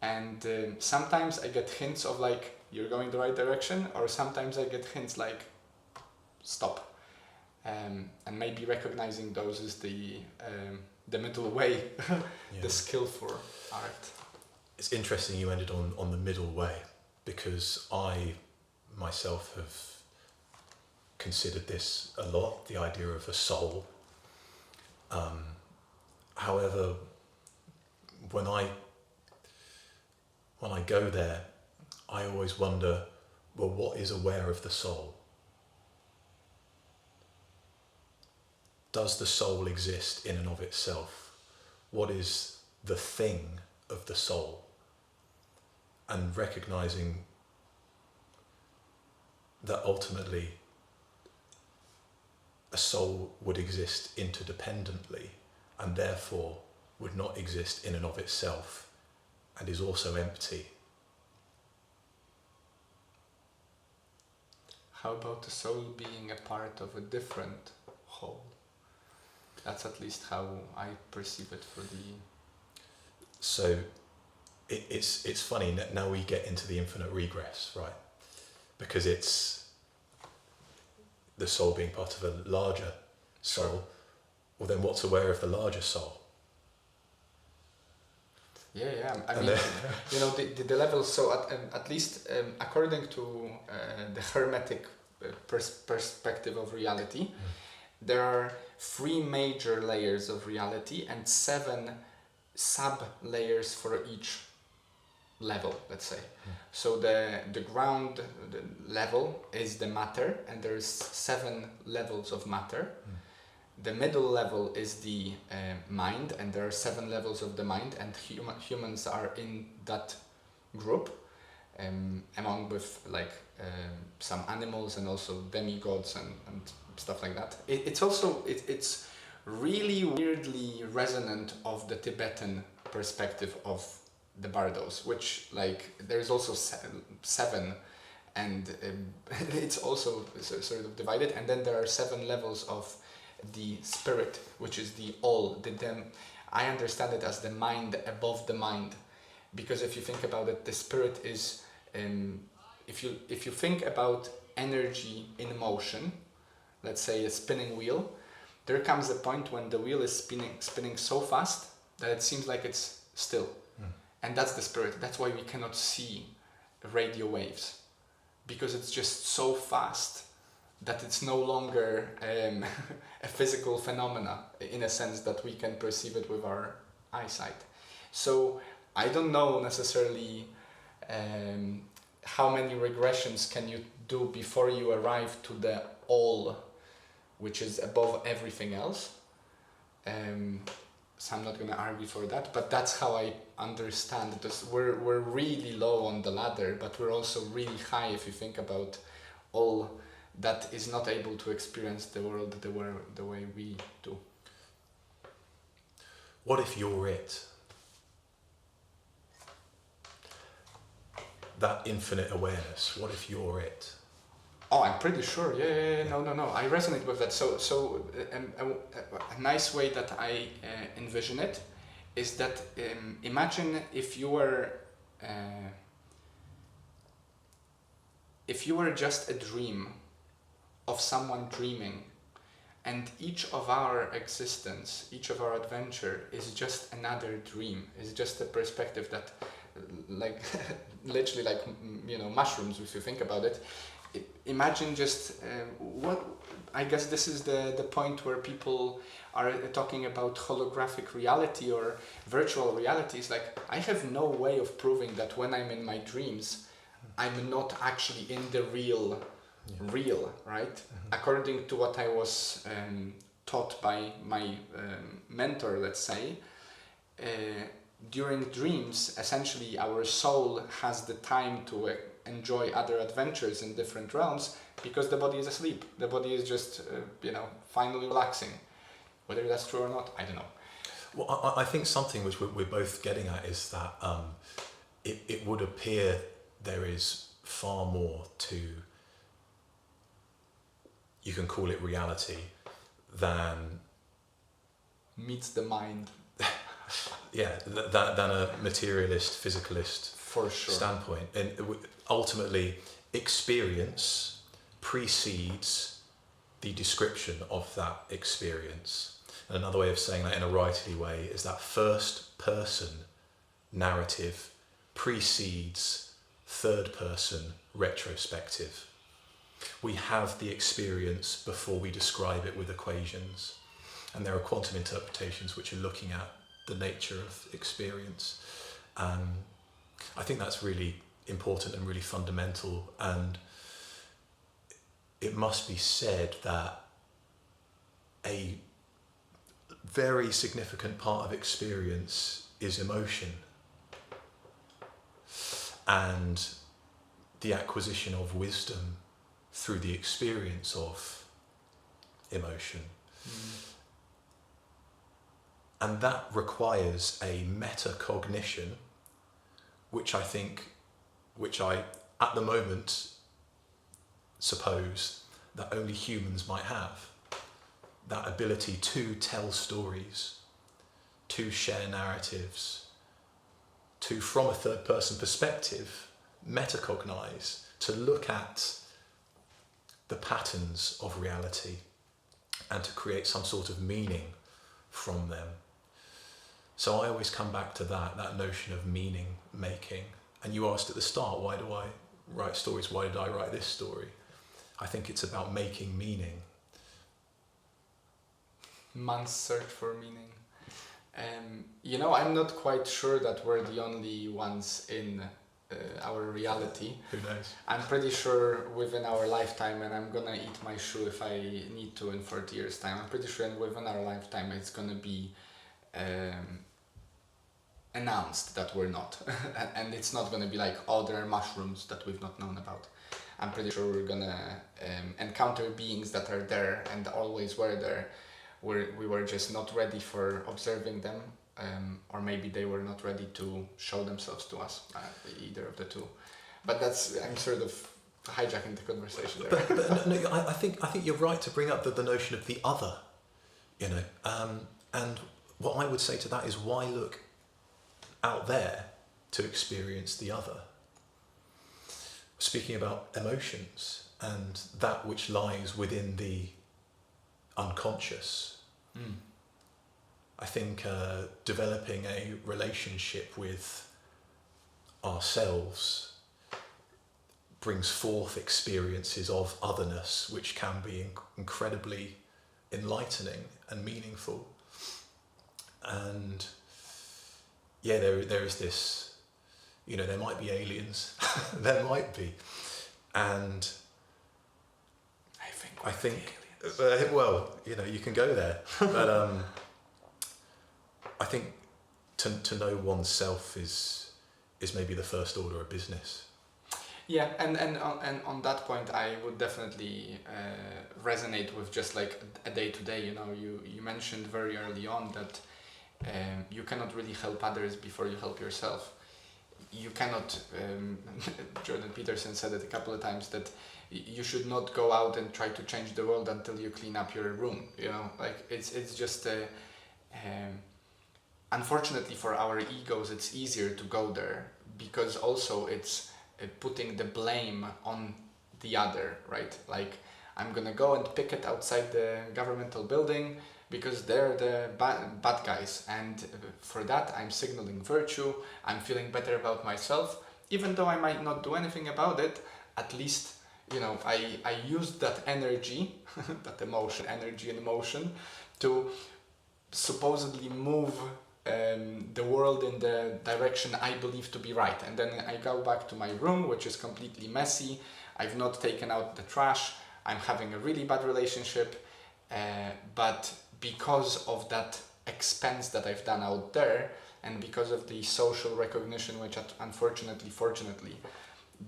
And sometimes I get hints of like, you're going the right direction, or sometimes I get hints like, stop. And maybe recognizing those is the middle way, the skill for art. It's interesting you ended on the middle way, because I myself have considered this a lot, the idea of a soul. However, when I go there, I always wonder, well, what is aware of the soul? Does the soul exist in and of itself? What is the thing of the soul? And recognizing that ultimately a soul would exist interdependently and therefore would not exist in and of itself and is also empty. How about the soul being a part of a different whole? That's at least how I perceive it for the... So it's funny, now we get into the infinite regress, right? Because it's the soul being part of a larger soul. Well, then what's aware of the larger soul? Yeah. I mean, the levels. So at least according to the Hermetic perspective of reality, there are 3 major layers of reality and 7 sub-layers for each level, let's say. So the ground level is the matter, and there's 7 levels of matter. The middle level is the mind, and there are 7 levels of the mind, and humans are in that group, among with like some animals and also demigods and stuff like that. It's also it's really weirdly resonant of the Tibetan perspective of the bardos, which like there's also 7, and it's also sort of divided, and then there are 7 levels of the spirit, which is the all. I understand it as the mind above the mind, because if you think about it, the spirit is if you think about energy in motion, let's say a spinning wheel, there comes a point when the wheel is spinning so fast that it seems like it's still. And that's the spirit. That's why we cannot see radio waves, because it's just so fast that it's no longer a physical phenomena in a sense that we can perceive it with our eyesight. So I don't know necessarily how many regressions can you do before you arrive to the all, which is above everything else. So I'm not going to argue for that, but that's how I understand it. We're really low on the ladder, but we're also really high if you think about all that is not able to experience the world the way we do. What if you're it? That infinite awareness, what if you're it? Oh, I'm pretty sure. Yeah. No. I resonate with that. So a nice way that I envision it is that imagine if you were just a dream of someone dreaming, and each of our existence, each of our adventure is just another dream. Is just a perspective that, like, literally like mushrooms. If you think about it. Imagine just what I guess this is the point where people are talking about holographic reality or virtual reality. It's like I have no way of proving that when I'm in my dreams I'm not actually in the real, right? Mm-hmm. According to what I was taught by my mentor, let's say, during dreams essentially our soul has the time to enjoy other adventures in different realms because the body is asleep. The body is just, finally relaxing. Whether that's true or not, I don't know. Well, I think something which we're both getting at is that it would appear there is far more to, you can call it reality, than... meets the mind. Yeah, than a materialist, physicalist for sure standpoint. And ultimately, experience precedes the description of that experience. And another way of saying that in a writerly way is that first person narrative precedes third person retrospective. We have the experience before we describe it with equations. And there are quantum interpretations which are looking at the nature of experience. I think that's really important and really fundamental, and it must be said that a very significant part of experience is emotion and the acquisition of wisdom through the experience of emotion. And that requires a metacognition, which I at the moment suppose that only humans might have. That ability to tell stories, to share narratives, to, from a third person perspective, metacognize, to look at the patterns of reality and to create some sort of meaning from them. So I always come back to that notion of meaning making. And you asked at the start, why do I write stories? Why did I write this story? I think it's about making meaning. Man's search for meaning. I'm not quite sure that we're the only ones in our reality. Who knows? I'm pretty sure within our lifetime, and I'm gonna eat my shoe if I need to in 40 years' time, I'm pretty sure within our lifetime it's gonna be announced that we're not. And it's not gonna be like, oh, there are mushrooms that we've not known about. I'm pretty sure we're gonna encounter beings that are there and always were there. We were just not ready for observing them, or maybe they were not ready to show themselves to us, either of the two. But I'm sort of hijacking the conversation there. But no, I think you're right to bring up the notion of the other, and what I would say to that is, why look out there to experience the other? Speaking about emotions and that which lies within the unconscious, I think developing a relationship with ourselves brings forth experiences of otherness, which can be incredibly enlightening and meaningful. And yeah, there is this, there might be aliens, there might be, and I think well, you can go there, but I think to know oneself is maybe the first order of business. Yeah, and on that point, I would definitely resonate with just like a day to day. You mentioned very early on that you cannot really help others before you help yourself. You cannot. Jordan Peterson said it a couple of times that you should not go out and try to change the world until you clean up your room. Like it's just unfortunately for our egos, it's easier to go there because also it's putting the blame on the other, right? Like I'm gonna go and picket outside the governmental building because they're the bad guys, and for that I'm signaling virtue, I'm feeling better about myself, even though I might not do anything about it. At least I used that energy that energy and emotion to supposedly move the world in the direction I believe to be right, and then I go back to my room, which is completely messy. I've not taken out the trash. I'm having a really bad relationship, but because of that expense that I've done out there, and because of the social recognition, which fortunately,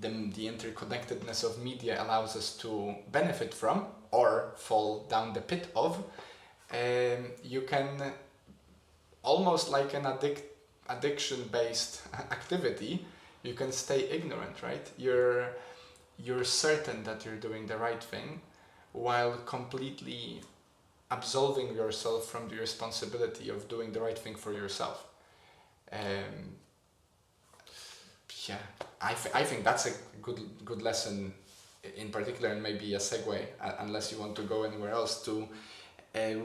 the interconnectedness of media allows us to benefit from or fall down the pit of, you can almost like an addiction-based activity, you can stay ignorant, right? You're certain that you're doing the right thing while completely absolving yourself from the responsibility of doing the right thing for yourself. I think that's a good lesson in particular, and maybe a segue, unless you want to go anywhere else, to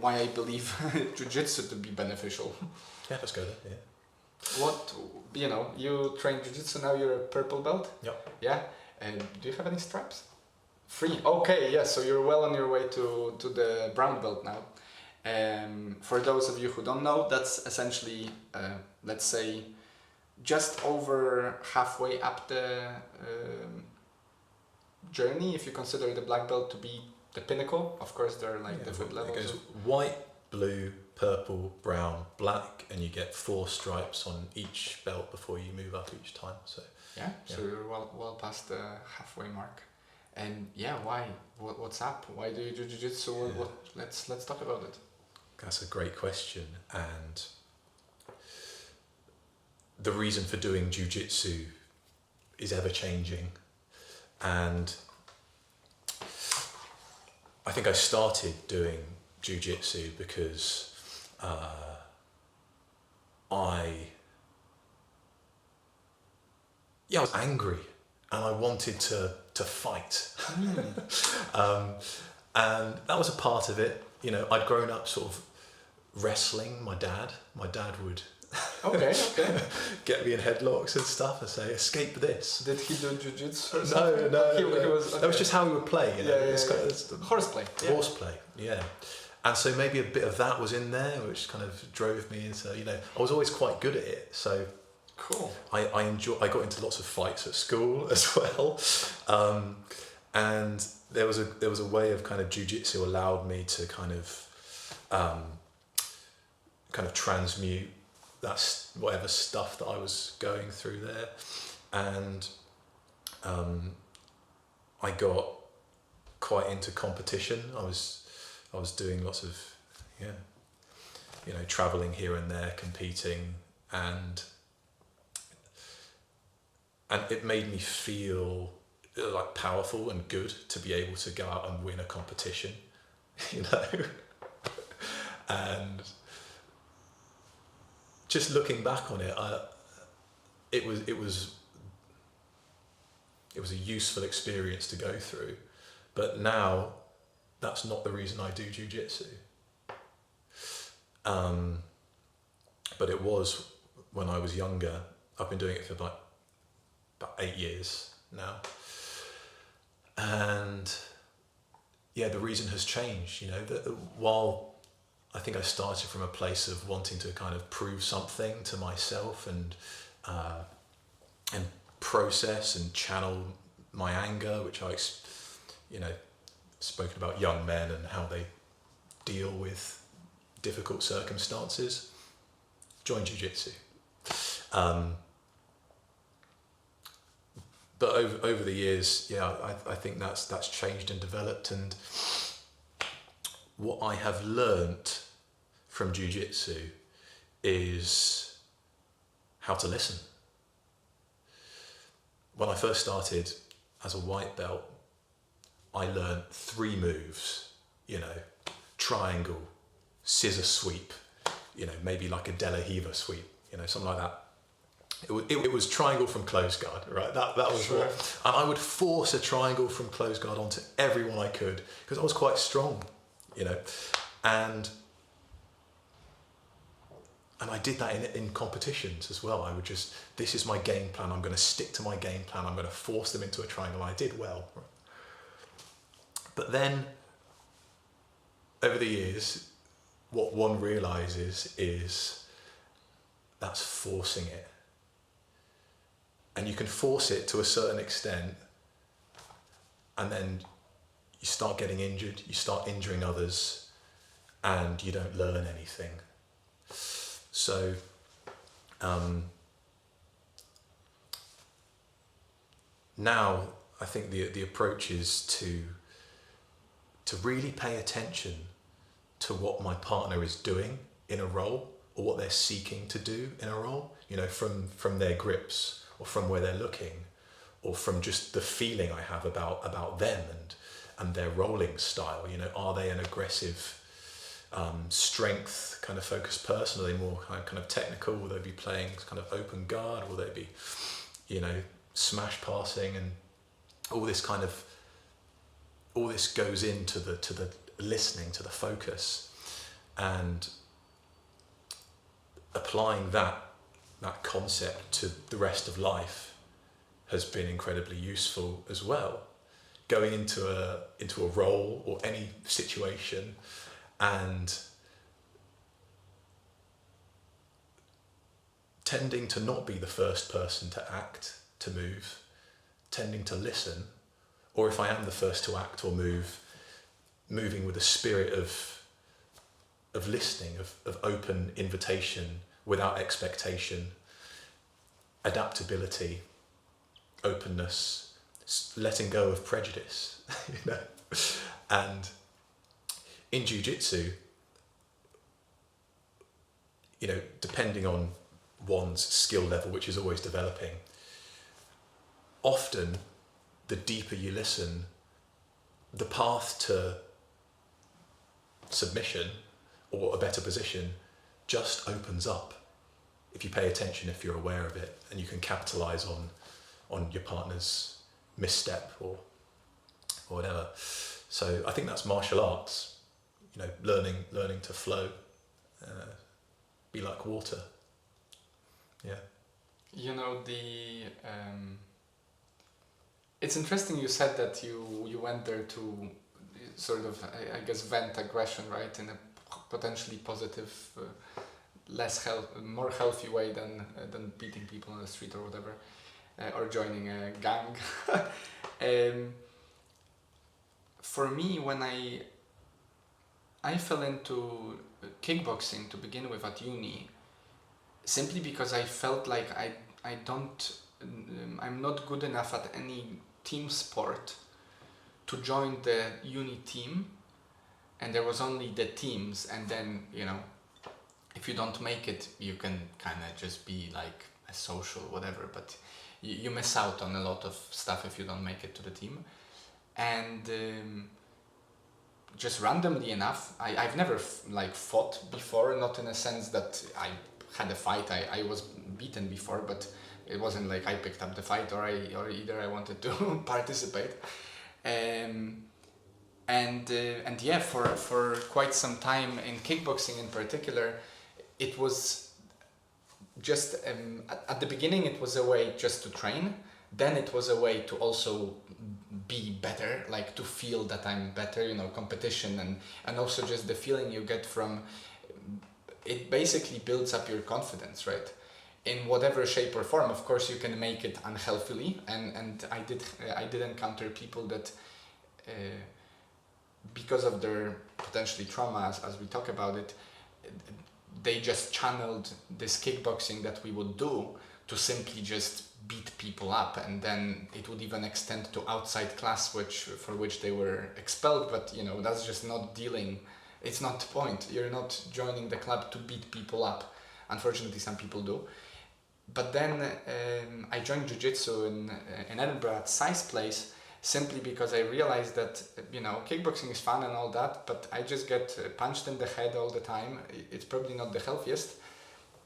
why I believe jiu-jitsu to be beneficial. Yeah, let's go there, yeah. What, you train jiu-jitsu, now you're a purple belt? Yep. Yeah? Do you have any stripes? 3. Okay, yeah, so you're well on your way to the brown belt now. For those of you who don't know, that's essentially, let's say, just over halfway up the journey, if you consider the black belt to be the pinnacle. Of course, there are different levels. It goes white, blue, purple, brown, black, and you get 4 stripes on each belt before you move up each time. So so you're well past the halfway mark. And why? What's up? Why do you do jiu-jitsu? Yeah. Let's talk about it. That's a great question, and the reason for doing jiu-jitsu is ever changing, and I think I started doing jiu-jitsu because I was angry and I wanted to fight. And that was a part of it. I'd grown up sort of wrestling. My dad would Okay. get me in headlocks and stuff and say, escape this. Did he do jiu-jitsu or No. something? He was, okay. That was just how we would play. It's horseplay. Horseplay, yeah. And so maybe a bit of that was in there, which kind of drove me into, I was always quite good at it. So cool. I got into lots of fights at school as well. And there was a way of kind of jiu-jitsu allowed me to kind of transmute that whatever stuff that I was going through there, and I got quite into competition. I was doing lots of traveling here and there, competing, and it made me feel like powerful and good to be able to go out and win a competition, and just looking back on it, it was a useful experience to go through, but now that's not the reason I do jiu-jitsu. But it was when I was younger. I've been doing it for about 8 years now, And yeah, the reason has changed. While I think I started from a place of wanting to kind of prove something to myself and process and channel my anger, which I spoken about young men and how they deal with difficult circumstances. Join jiu-jitsu. But over the years, yeah, I think that's changed and developed. And what I have learnt from jiu-jitsu is how to listen. When I first started as a white belt, I learned 3 moves, triangle, scissor sweep, maybe like a De La Riva sweep, something like that. It was triangle from close guard, right? That was sure. And I would force a triangle from close guard onto everyone I could because I was quite strong, and I did that in competitions as well. I would this is my game plan. I'm going to stick to my game plan. I'm going to force them into a triangle. I did well. Right? But then, over the years, what one realizes is that's forcing it. And you can force it to a certain extent, and then you start getting injured, you start injuring others, and you don't learn anything. So, now I think the approach is to really pay attention to what my partner is doing in a role, or what they're seeking to do in a role, from their grips, or from where they're looking, or from just the feeling I have about them and their rolling style. Are they an aggressive, strength kind of focused person? Are they more kind of technical? Will they be playing kind of open guard? Will they be, smash passing? And all this goes into the listening, to the focus, and applying that concept to the rest of life has been incredibly useful as well. Going into a role or any situation and tending to not be the first person to act, to move, tending to listen, or if I am the first to act or move, moving with a spirit of listening, of open invitation, without expectation, adaptability, openness, letting go of prejudice, And in jiu-jitsu, depending on one's skill level, which is always developing, often the deeper you listen, the path to submission or a better position just opens up if you pay attention, if you're aware of it, and you can capitalize on your partner's misstep or whatever. So I think that's martial arts, learning to flow, be like water. Yeah. It's interesting you said that you went there to sort of, I guess, vent aggression, right, in a potentially positive, more healthy way than beating people on the street or whatever, or joining a gang. For me, when I fell into kickboxing to begin with at uni, simply because I felt like I'm not good enough at any team sport to join the uni team, and there was only the teams, and then if you don't make it, you can kind of just be like a social whatever, but you miss out on a lot of stuff if you don't make it to the team. And just randomly enough, I've never fought before, not in a sense that I had a fight. I was beaten before, but it wasn't like I picked up the fight or either I wanted to participate. And yeah, for quite some time in kickboxing in particular, it was just at the beginning it was a way just to train, then it was a way to also be better, like to feel that I'm better, you know, competition, and also just the feeling you get from it basically builds up your confidence, right? In whatever shape or form. Of course, you can make it unhealthily, and I did encounter people that because of their potentially trauma, as we talk about it, they just channeled this kickboxing that we would do to simply just beat people up, and then it would even extend to outside class, for which they were expelled. But you know, that's just not dealing. It's not the point. You're not joining the club to beat people up. Unfortunately, some people do. But then I joined jiu-jitsu in Edinburgh at Si's place, simply because I realized that, you know, kickboxing is fun and all that, but I just get punched in the head all the time. It's probably not the healthiest,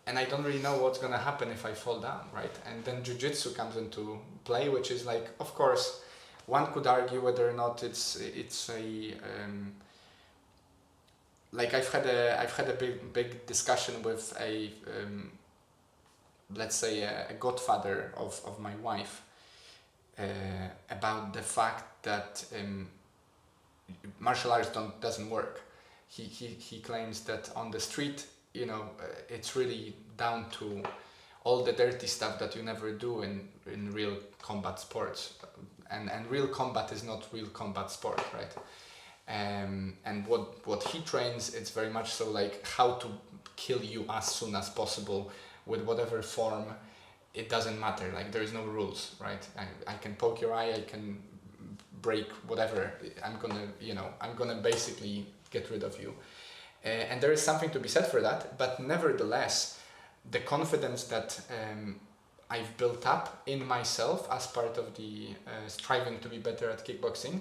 and I don't really know what's gonna happen if I fall down, right? And then jiu-jitsu comes into play, which is like, of course, one could argue whether or not it's a like I've had a big discussion with a let's say a godfather of my wife about the fact that martial arts doesn't work. He claims that on the street, you know, it's really down to all the dirty stuff that you never do in real combat sports, and real combat is not real combat sport, right? And what he trains, it's very much so like how to kill you as soon as possible with whatever form. It doesn't matter, like there is no rules, right? I can poke your eye, I can break whatever, I'm gonna basically get rid of you. And there is something to be said for that, but nevertheless, the confidence that I've built up in myself as part of the striving to be better at kickboxing,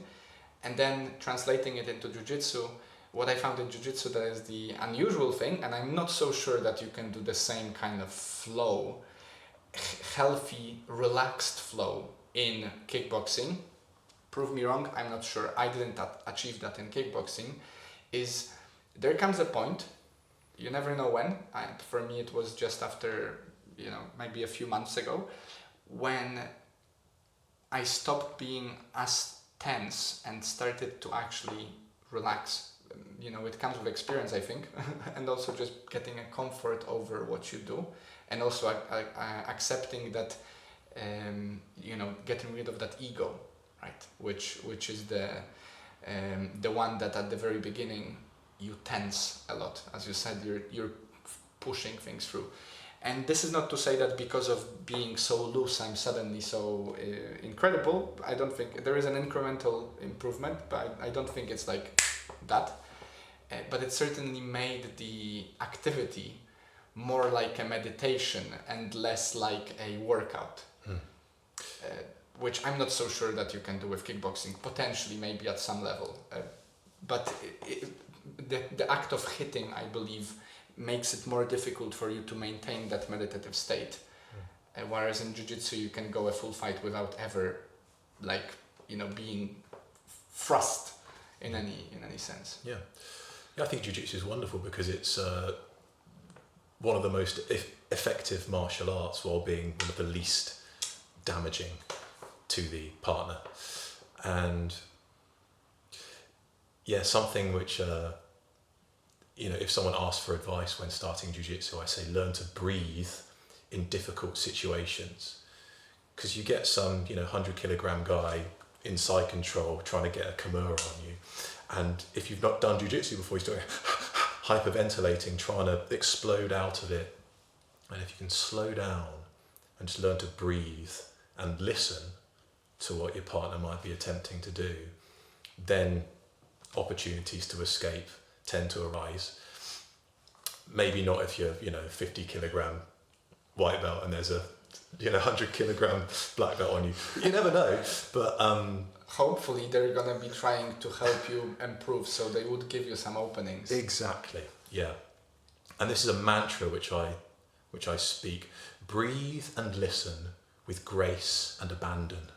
and then translating it into jiu-jitsu, what I found in jiu-jitsu that is the unusual thing, and I'm not so sure that you can do the same kind of flow, healthy, relaxed flow in kickboxing. Prove me wrong, I'm not sure. I didn't achieve that in kickboxing. Is there comes a point, you never know when, for me it was just after, you know, maybe a few months ago, when I stopped being as tense and started to actually relax. You know, it comes with experience, I think, and also just getting a comfort over what you do, and also accepting that, you know, getting rid of that ego, right? Which is the one that at the very beginning you tense a lot, as you said, you're pushing things through. And this is not to say that because of being so loose, I'm suddenly so incredible. I don't think there is an incremental improvement, but I don't think it's like that. But it certainly made the activity more like a meditation and less like a workout, which I'm not so sure that you can do with kickboxing. Potentially, maybe at some level, but the act of hitting, I believe, makes it more difficult for you to maintain that meditative state. Whereas in jiu-jitsu you can go a full fight without ever, like, you know, being thrust in any sense. Yeah, I think jiu-jitsu is wonderful because it's one of the most effective martial arts while being one of the least damaging to the partner. And yeah, something which you know, if someone asks for advice when starting jiu-jitsu, I say learn to breathe in difficult situations, because you get some, you know, 100-kilogram guy in side control trying to get a kimura on you, and if you've not done jiu-jitsu before, he's doing hyperventilating, trying to explode out of it. And if you can slow down and just learn to breathe and listen to what your partner might be attempting to do, then opportunities to escape tend to arise. Maybe not if you're, you know, 50-kilogram white belt and there's a, you know, 100-kilogram black belt on you. You never know, but hopefully they're gonna be trying to help you improve, so they would give you some openings. Exactly, yeah. And this is a mantra which I speak: breathe and listen with grace and abandon.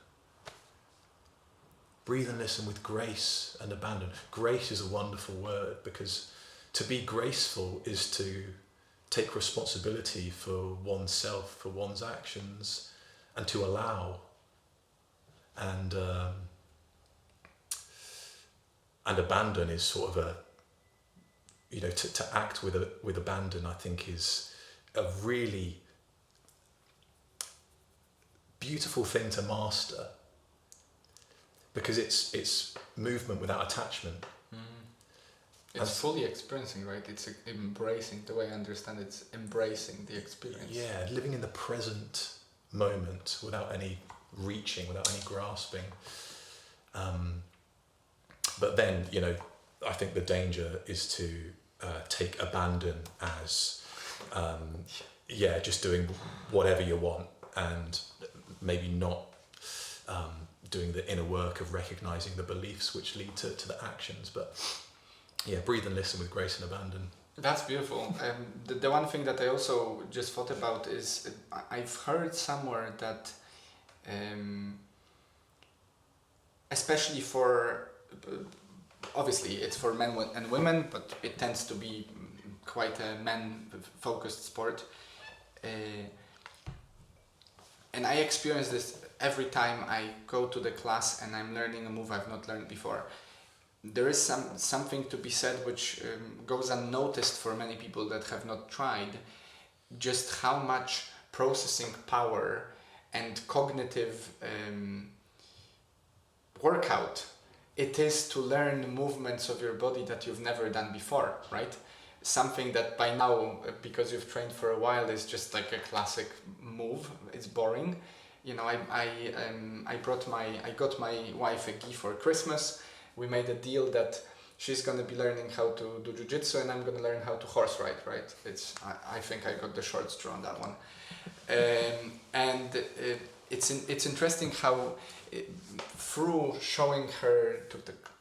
Breathe and listen with grace and abandon. Grace is a wonderful word, because to be graceful is to take responsibility for oneself, for one's actions, and to allow and abandon is sort of a, you know, to act with abandon, I think, is a really beautiful thing to master, because it's movement without attachment. It's fully experiencing, right? It's embracing, the way I understand it's embracing the experience. Yeah, living in the present moment without any reaching, without any grasping. But then, you know, I think the danger is to take abandon as, just doing whatever you want, and maybe not doing the inner work of recognizing the beliefs which lead to the actions. But yeah, breathe and listen with grace and abandon. That's beautiful. The one thing that I also just thought about is I've heard somewhere that especially for, obviously it's for men and women, but it tends to be quite a man-focused sport. And I experience this every time I go to the class and I'm learning a move I've not learned before. There is something to be said which goes unnoticed for many people that have not tried, just how much processing power and cognitive workout it is to learn movements of your body that you've never done before, right? Something that by now, because you've trained for a while, is just like a classic move. It's boring. You know, I got my wife a gift for Christmas. We made a deal that she's gonna be learning how to do jiu-jitsu and I'm gonna learn how to horse ride, right? I think I got the short straw on that one. It's interesting how through showing her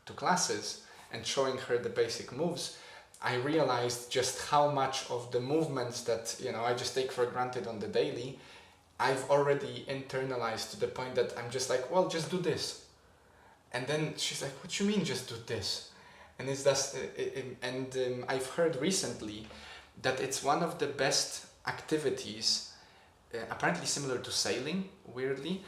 to classes and showing her the basic moves, I realized just how much of the movements that, you know, I just take for granted on the daily, I've already internalized to the point that I'm just like, well, just do this. And then she's like, what do you mean just do this? And I've heard recently that it's one of the best activities, apparently similar to sailing, weirdly,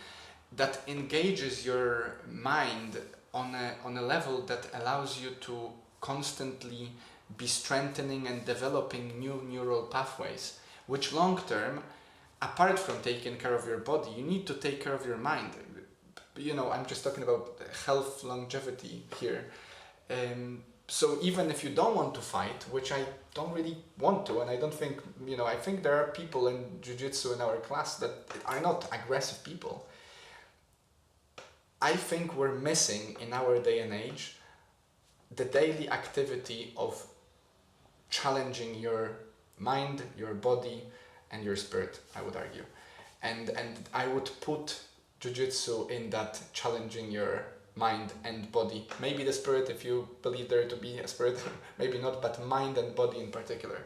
that engages your mind on a level that allows you to constantly be strengthening and developing new neural pathways, which long term, apart from taking care of your body, you need to take care of your mind. You know, I'm just talking about health, longevity here. So even if you don't want to fight, which I don't really want to, and I don't think, you know, I think there are people in jiu-jitsu in our class that are not aggressive people. I think we're missing in our day and age the daily activity of challenging your mind, your body, and your spirit, I would argue. And I would put jiu-jitsu in that challenging your mind and body. Maybe the spirit, if you believe there to be a spirit, maybe not, but mind and body in particular.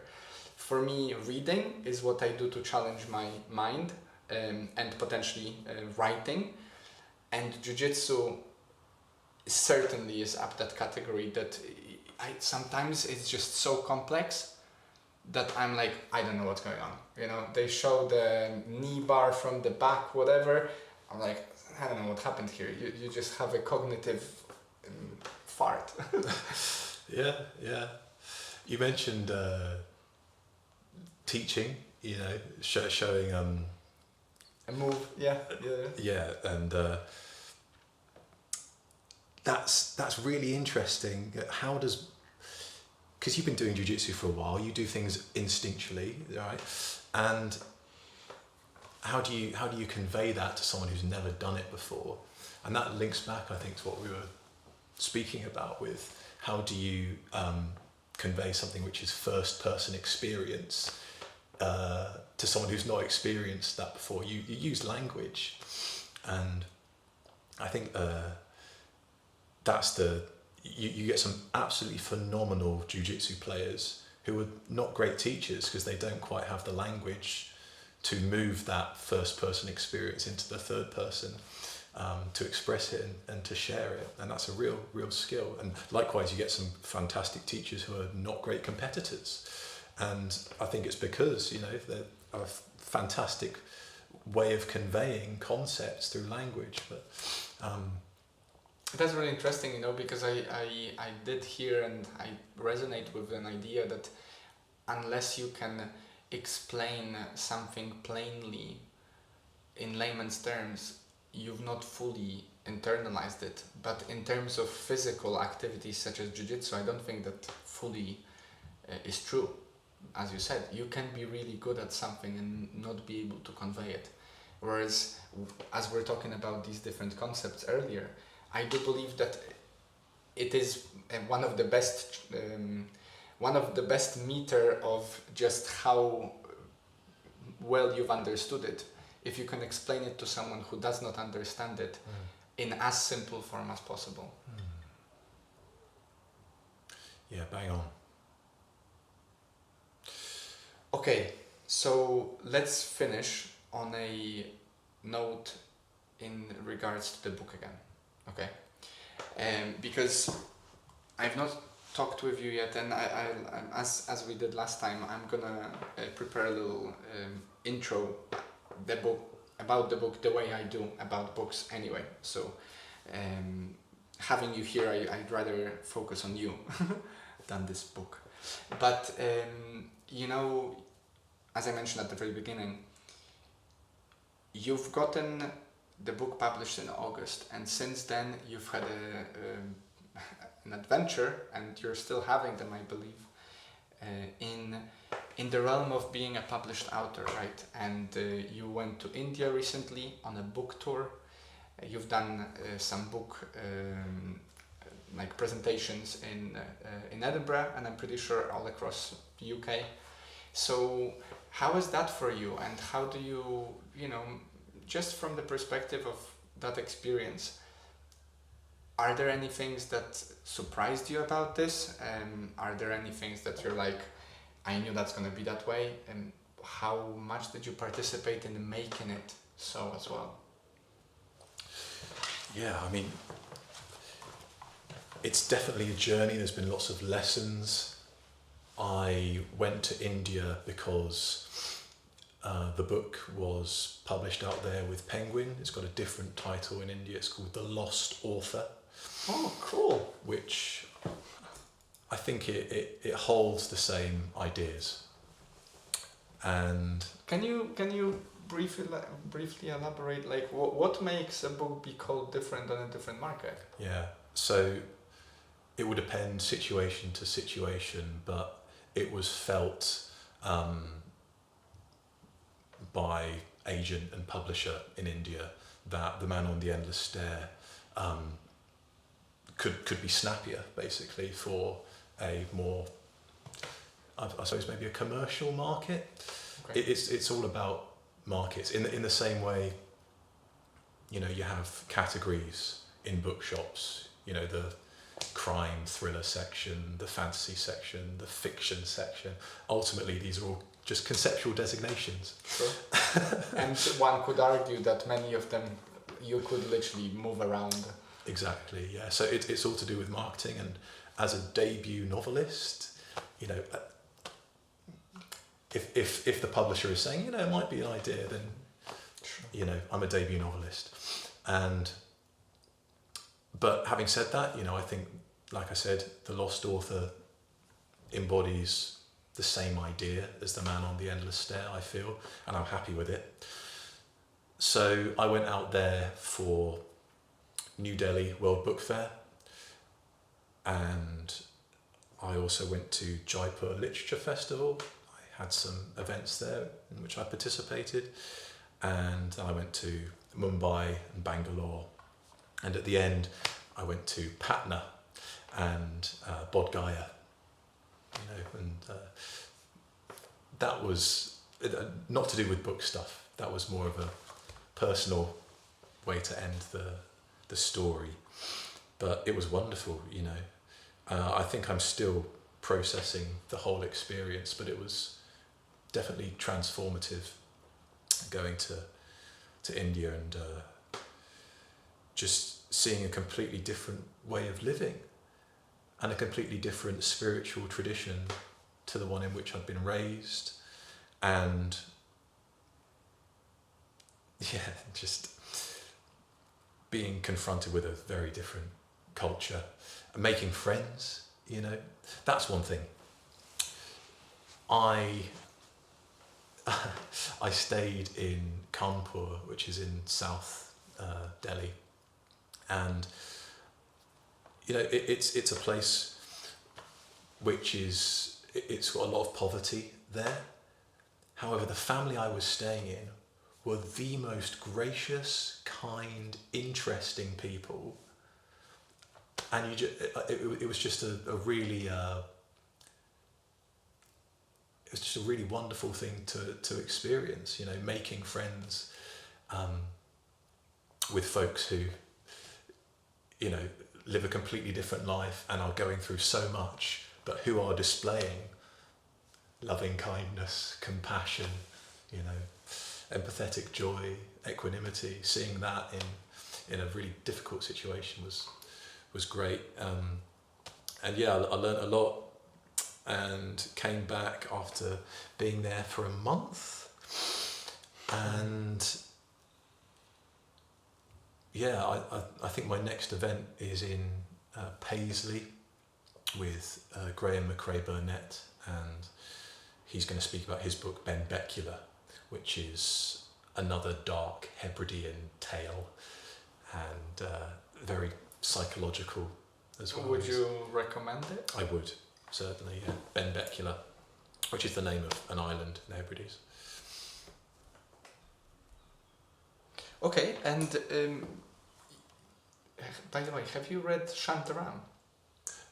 For me, reading is what I do to challenge my mind, and potentially writing. And jiu-jitsu certainly is up that category that sometimes it's just so complex that I'm like, I don't know what's going on. You know, they show the knee bar from the back, whatever. I'm like, I don't know what happened here. You just have a cognitive fart. Yeah. You mentioned teaching, you know, showing a move, yeah. Yeah, and that's really interesting. How does, because you've been doing jiu-jitsu for a while, you do things instinctually, right? And how do you convey that to someone who's never done it before? And that links back, I think, to what we were speaking about with how do you convey something which is first-person experience to someone who's not experienced that before. You use language, and I think that's you get some absolutely phenomenal jiu-jitsu players who are not great teachers because they don't quite have the language to move that first-person experience into the third person, to express it and to share it, and that's a real skill. And likewise, you get some fantastic teachers who are not great competitors, and I think it's because, you know, they're a fantastic way of conveying concepts through language. But That's really interesting, because I did hear and I resonate with an idea that unless you can explain something plainly in layman's terms, you've not fully internalized it. But in terms of physical activities such as jiu-jitsu, I don't think that fully is true. As you said, you can be really good at something and not be able to convey it. Whereas, as we're talking about these different concepts earlier, I do believe that it is one of the best meter of just how well you've understood it. If you can explain it to someone who does not understand it in as simple form as possible. Yeah, bang on. Okay, so let's finish on a note in regards to the book again. Okay, because I've not talked with you yet, and I as we did last time, I'm gonna prepare a little intro about the book the way I do about books anyway. So having you here, I'd rather focus on you than this book. But as I mentioned at the very beginning, you've gotten the book published in August, and since then you've had an adventure, and you're still having them, I believe, in the realm of being a published author, right? And you went to India recently on a book tour. You've done some book like presentations in Edinburgh, and I'm pretty sure all across the UK. So how is that for you, and how do you, just from the perspective of that experience, are there any things that surprised you about this? Are there any things that you're like, I knew that's going to be that way? And how much did you participate in making it so as well? Yeah, I mean, it's definitely a journey. There's been lots of lessons. I went to India because the book was published out there with Penguin. It's got a different title in India. It's called The Lost Author. Oh, cool. Which I think it holds the same ideas. And can you briefly elaborate, like what makes a book be called different on a different market? Yeah, so it would depend situation to situation, but it was felt by agent and publisher in India that The Man on the Endless Stair could be snappier, basically, for a more, I suppose, maybe a commercial market. Okay. It's all about markets. In the same way, you have categories in bookshops. The crime thriller section, the fantasy section, the fiction section. Ultimately, these are all just conceptual designations. Sure. And one could argue that many of them you could literally move around. Exactly, yeah. So it's all to do with marketing, and as a debut novelist, if the publisher is saying, it might be an idea, then sure. I'm a debut novelist. But having said that, I think, like I said, The Lost Author embodies the same idea as The Man on the Endless Stair, I feel, and I'm happy with it. So I went out there for New Delhi World Book Fair, and I also went to Jaipur Literature Festival. I had some events there in which I participated, and I went to Mumbai and Bangalore, and at the end I went to Patna and Bodh Gaya, and that was not to do with book stuff. That was more of a personal way to end the story, but it was wonderful. I think I'm still processing the whole experience, but it was definitely transformative going to India and just seeing a completely different way of living and a completely different spiritual tradition to the one in which I'd been raised, and just being confronted with a very different culture, making friends, that's one thing. I stayed in Kanpur, which is in South Delhi, and it's a place which it's got a lot of poverty there. However, the family I was staying in were the most gracious, kind, interesting people, and it was just a really it was just a really wonderful thing to experience. Making friends with folks who live a completely different life and are going through so much, but who are displaying loving kindness, compassion, empathetic joy, equanimity. Seeing that in a really difficult situation was great. And yeah, I learned a lot and came back after being there for a month. And yeah, I think my next event is in Paisley with Graham McRae Burnett, and he's going to speak about his book Ben Becula, which is another dark Hebridean tale and very psychological as well. Would you recommend it? I would, certainly, yeah. Ben Becula, which is the name of an island in the Hebrides. Okay, and by the way, have you read Shantaram?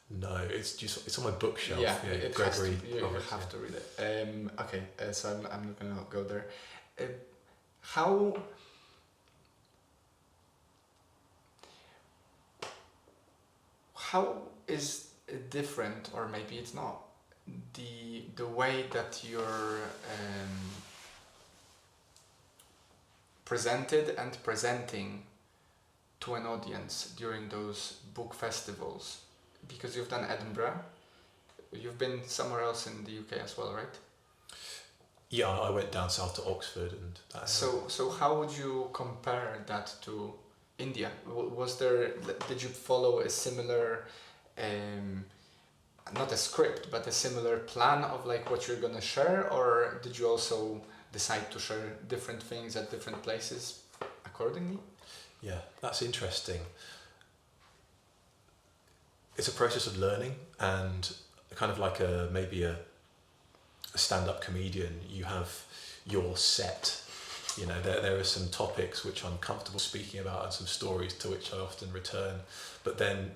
No, it's on my bookshelf. Yeah, Gregory. you have to read it. Okay, so I'm not gonna go there. How is it different, or maybe it's not, the way that you're presented and presenting to an audience during those book festivals? Because you've done Edinburgh, you've been somewhere else in the UK as well, right? Yeah, I went down south to Oxford and that. So how would you compare that to India? Did you follow a similar, not a script, but a similar plan of like what you're gonna share, or did you also decide to share different things at different places accordingly? Yeah, that's interesting. It's a process of learning, and kind of like maybe a stand-up comedian, you have your set. There are some topics which I'm comfortable speaking about and some stories to which I often return. But then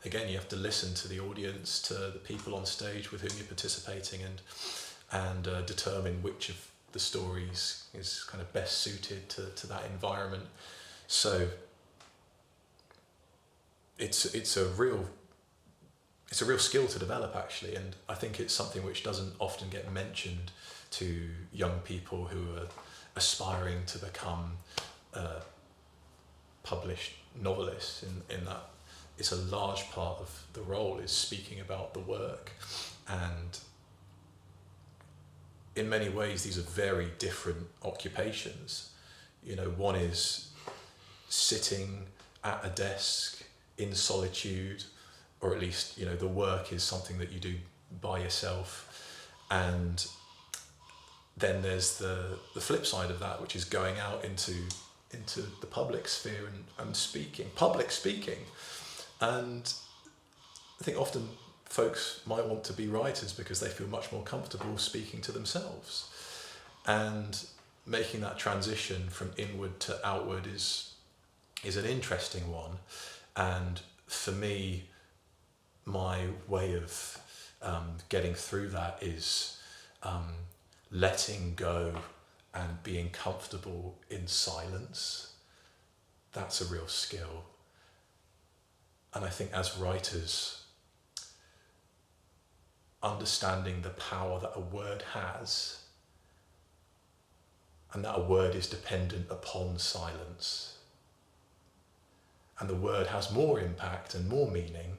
again, you have to listen to the audience, to the people on stage with whom you're participating, and determine which of the stories is kind of best suited to that environment. So it's a real skill to develop, actually, and I think it's something which doesn't often get mentioned to young people who are aspiring to become published novelists, in that it's a large part of the role is speaking about the work. And in many ways these are very different occupations. One is sitting at a desk in solitude, or at least the work is something that you do by yourself, and then there's the flip side of that, which is going out into the public sphere and public speaking. And I think often folks might want to be writers because they feel much more comfortable speaking to themselves, and making that transition from inward to outward is an interesting one. And for me, my way of getting through that is letting go and being comfortable in silence. That's a real skill. And I think as writers, understanding the power that a word has, and that a word is dependent upon silence, and the word has more impact and more meaning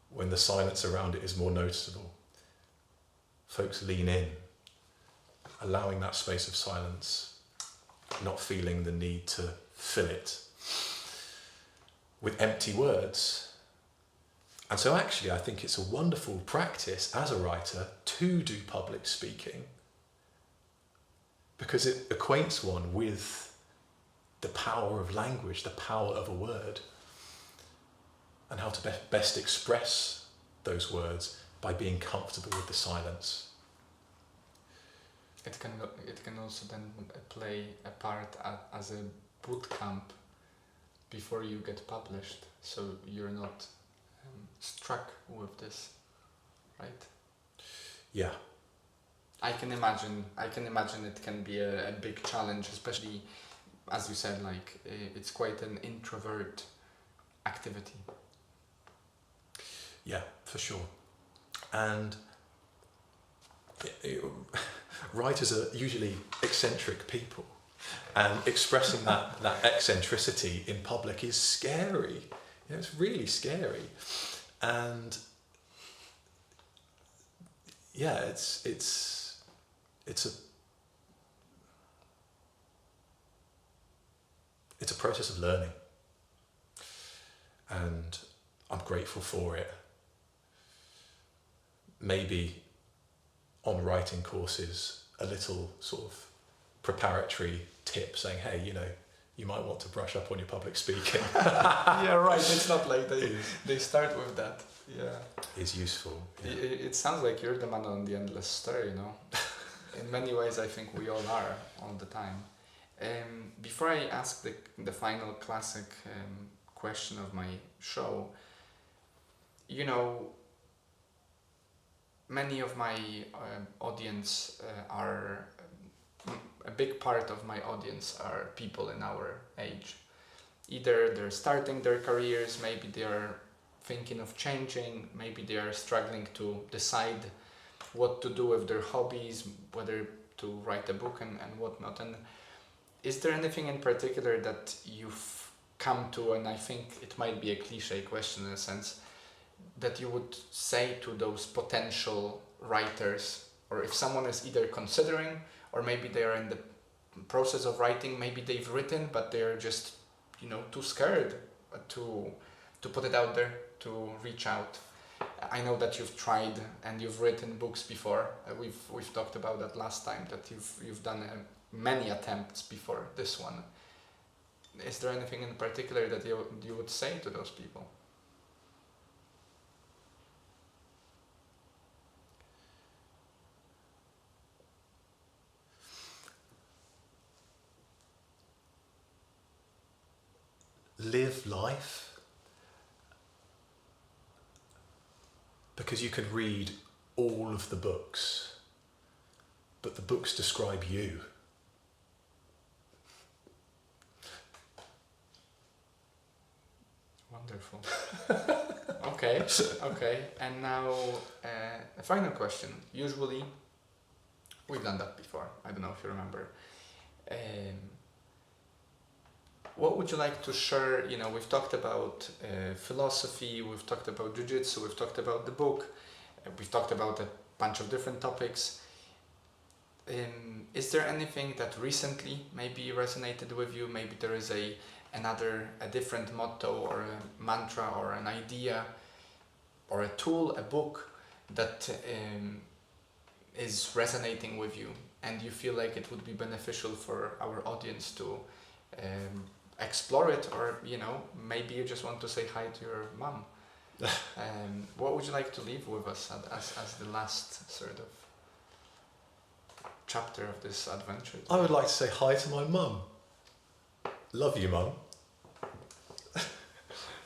when the silence around it is more noticeable. Folks lean in, allowing that space of silence not feeling the need to fill it with empty words. And so actually I think it's a wonderful practice as a writer to do public speaking, because it acquaints one with the power of language, the power of a word, and how to best express those words by being comfortable with the silence. It can also then play a part as a boot camp before you get published, so you're not struck with this, right? Yeah. I can imagine it can be a big challenge, especially as you said, like it's quite an introvert activity. Yeah, for sure. And writers are usually eccentric people, and expressing that eccentricity in public is scary. You know, it's really scary. And yeah, it's a process of learning, and I'm grateful for it. Maybe on writing courses, a little sort of preparatory tip saying, hey, you know, you might want to brush up on your public speaking. Yeah, right. It's not like they start with that. Yeah. Is useful. Yeah. It sounds like you're the man on the Endless Stair, you know. In many ways, I think we all are all the time. Before I ask the final classic question of my show, you know, many of my audience are, a big part of my audience are people in our age. Either they're starting their careers, maybe they are thinking of changing, maybe they are struggling to decide what to do with their hobbies, whether to write a book and whatnot. And is there anything in particular that you've come to, and I think it might be a cliche question in a sense, that you would say to those potential writers, or if someone is either considering, or maybe they are in the process of writing, maybe they've written, but they're just, you know, too scared to put it out there, to reach out. I know that you've tried and you've written books before. We've talked about that last time, that you've done many attempts before this one. Is there anything in particular that you would say to those people? Live life, because you could read all of the books, but the books describe you. Wonderful. Okay. And now a final question. Usually, we've done that before. I don't know if you remember. What would you like to share? You know, we've talked about philosophy, we've talked about jiu-jitsu, we've talked about the book, we've talked about a bunch of different topics. Is there anything that recently maybe resonated with you? Maybe there is a different motto or a mantra or an idea or a tool, a book that is resonating with you, and you feel like it would be beneficial for our audience to explore it, or you know, maybe you just want to say hi to your mom. What would you like to leave with us as the last sort of chapter of this adventure? I would like to say hi to my mum. Love you, Mum.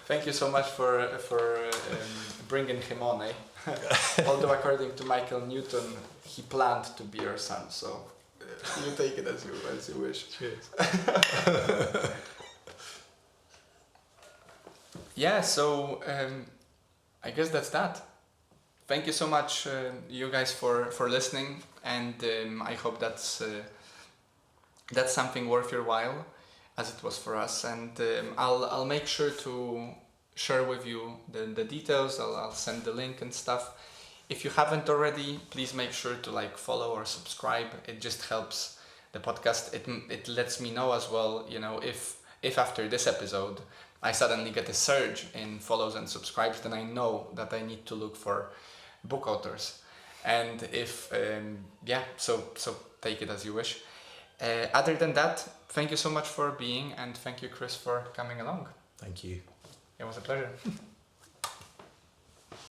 Thank you so much for bringing him on. Although according to Michael Newton, he planned to be your son, so you take it as you wish. Cheers. Yeah, so I guess that's that. Thank you so much, you guys, for listening, and I hope that's something worth your while, as it was for us. And I'll make sure to share with you the details. I'll send the link and stuff. If you haven't already, please make sure to follow or subscribe. It just helps the podcast. It lets me know as well, if after this episode I suddenly get a surge in follows and subscribes, then I know that I need to look for book authors. And if so take it as you wish. Other than that, thank you so much for being, and thank you, Chris, for coming along. Thank you. It was a pleasure.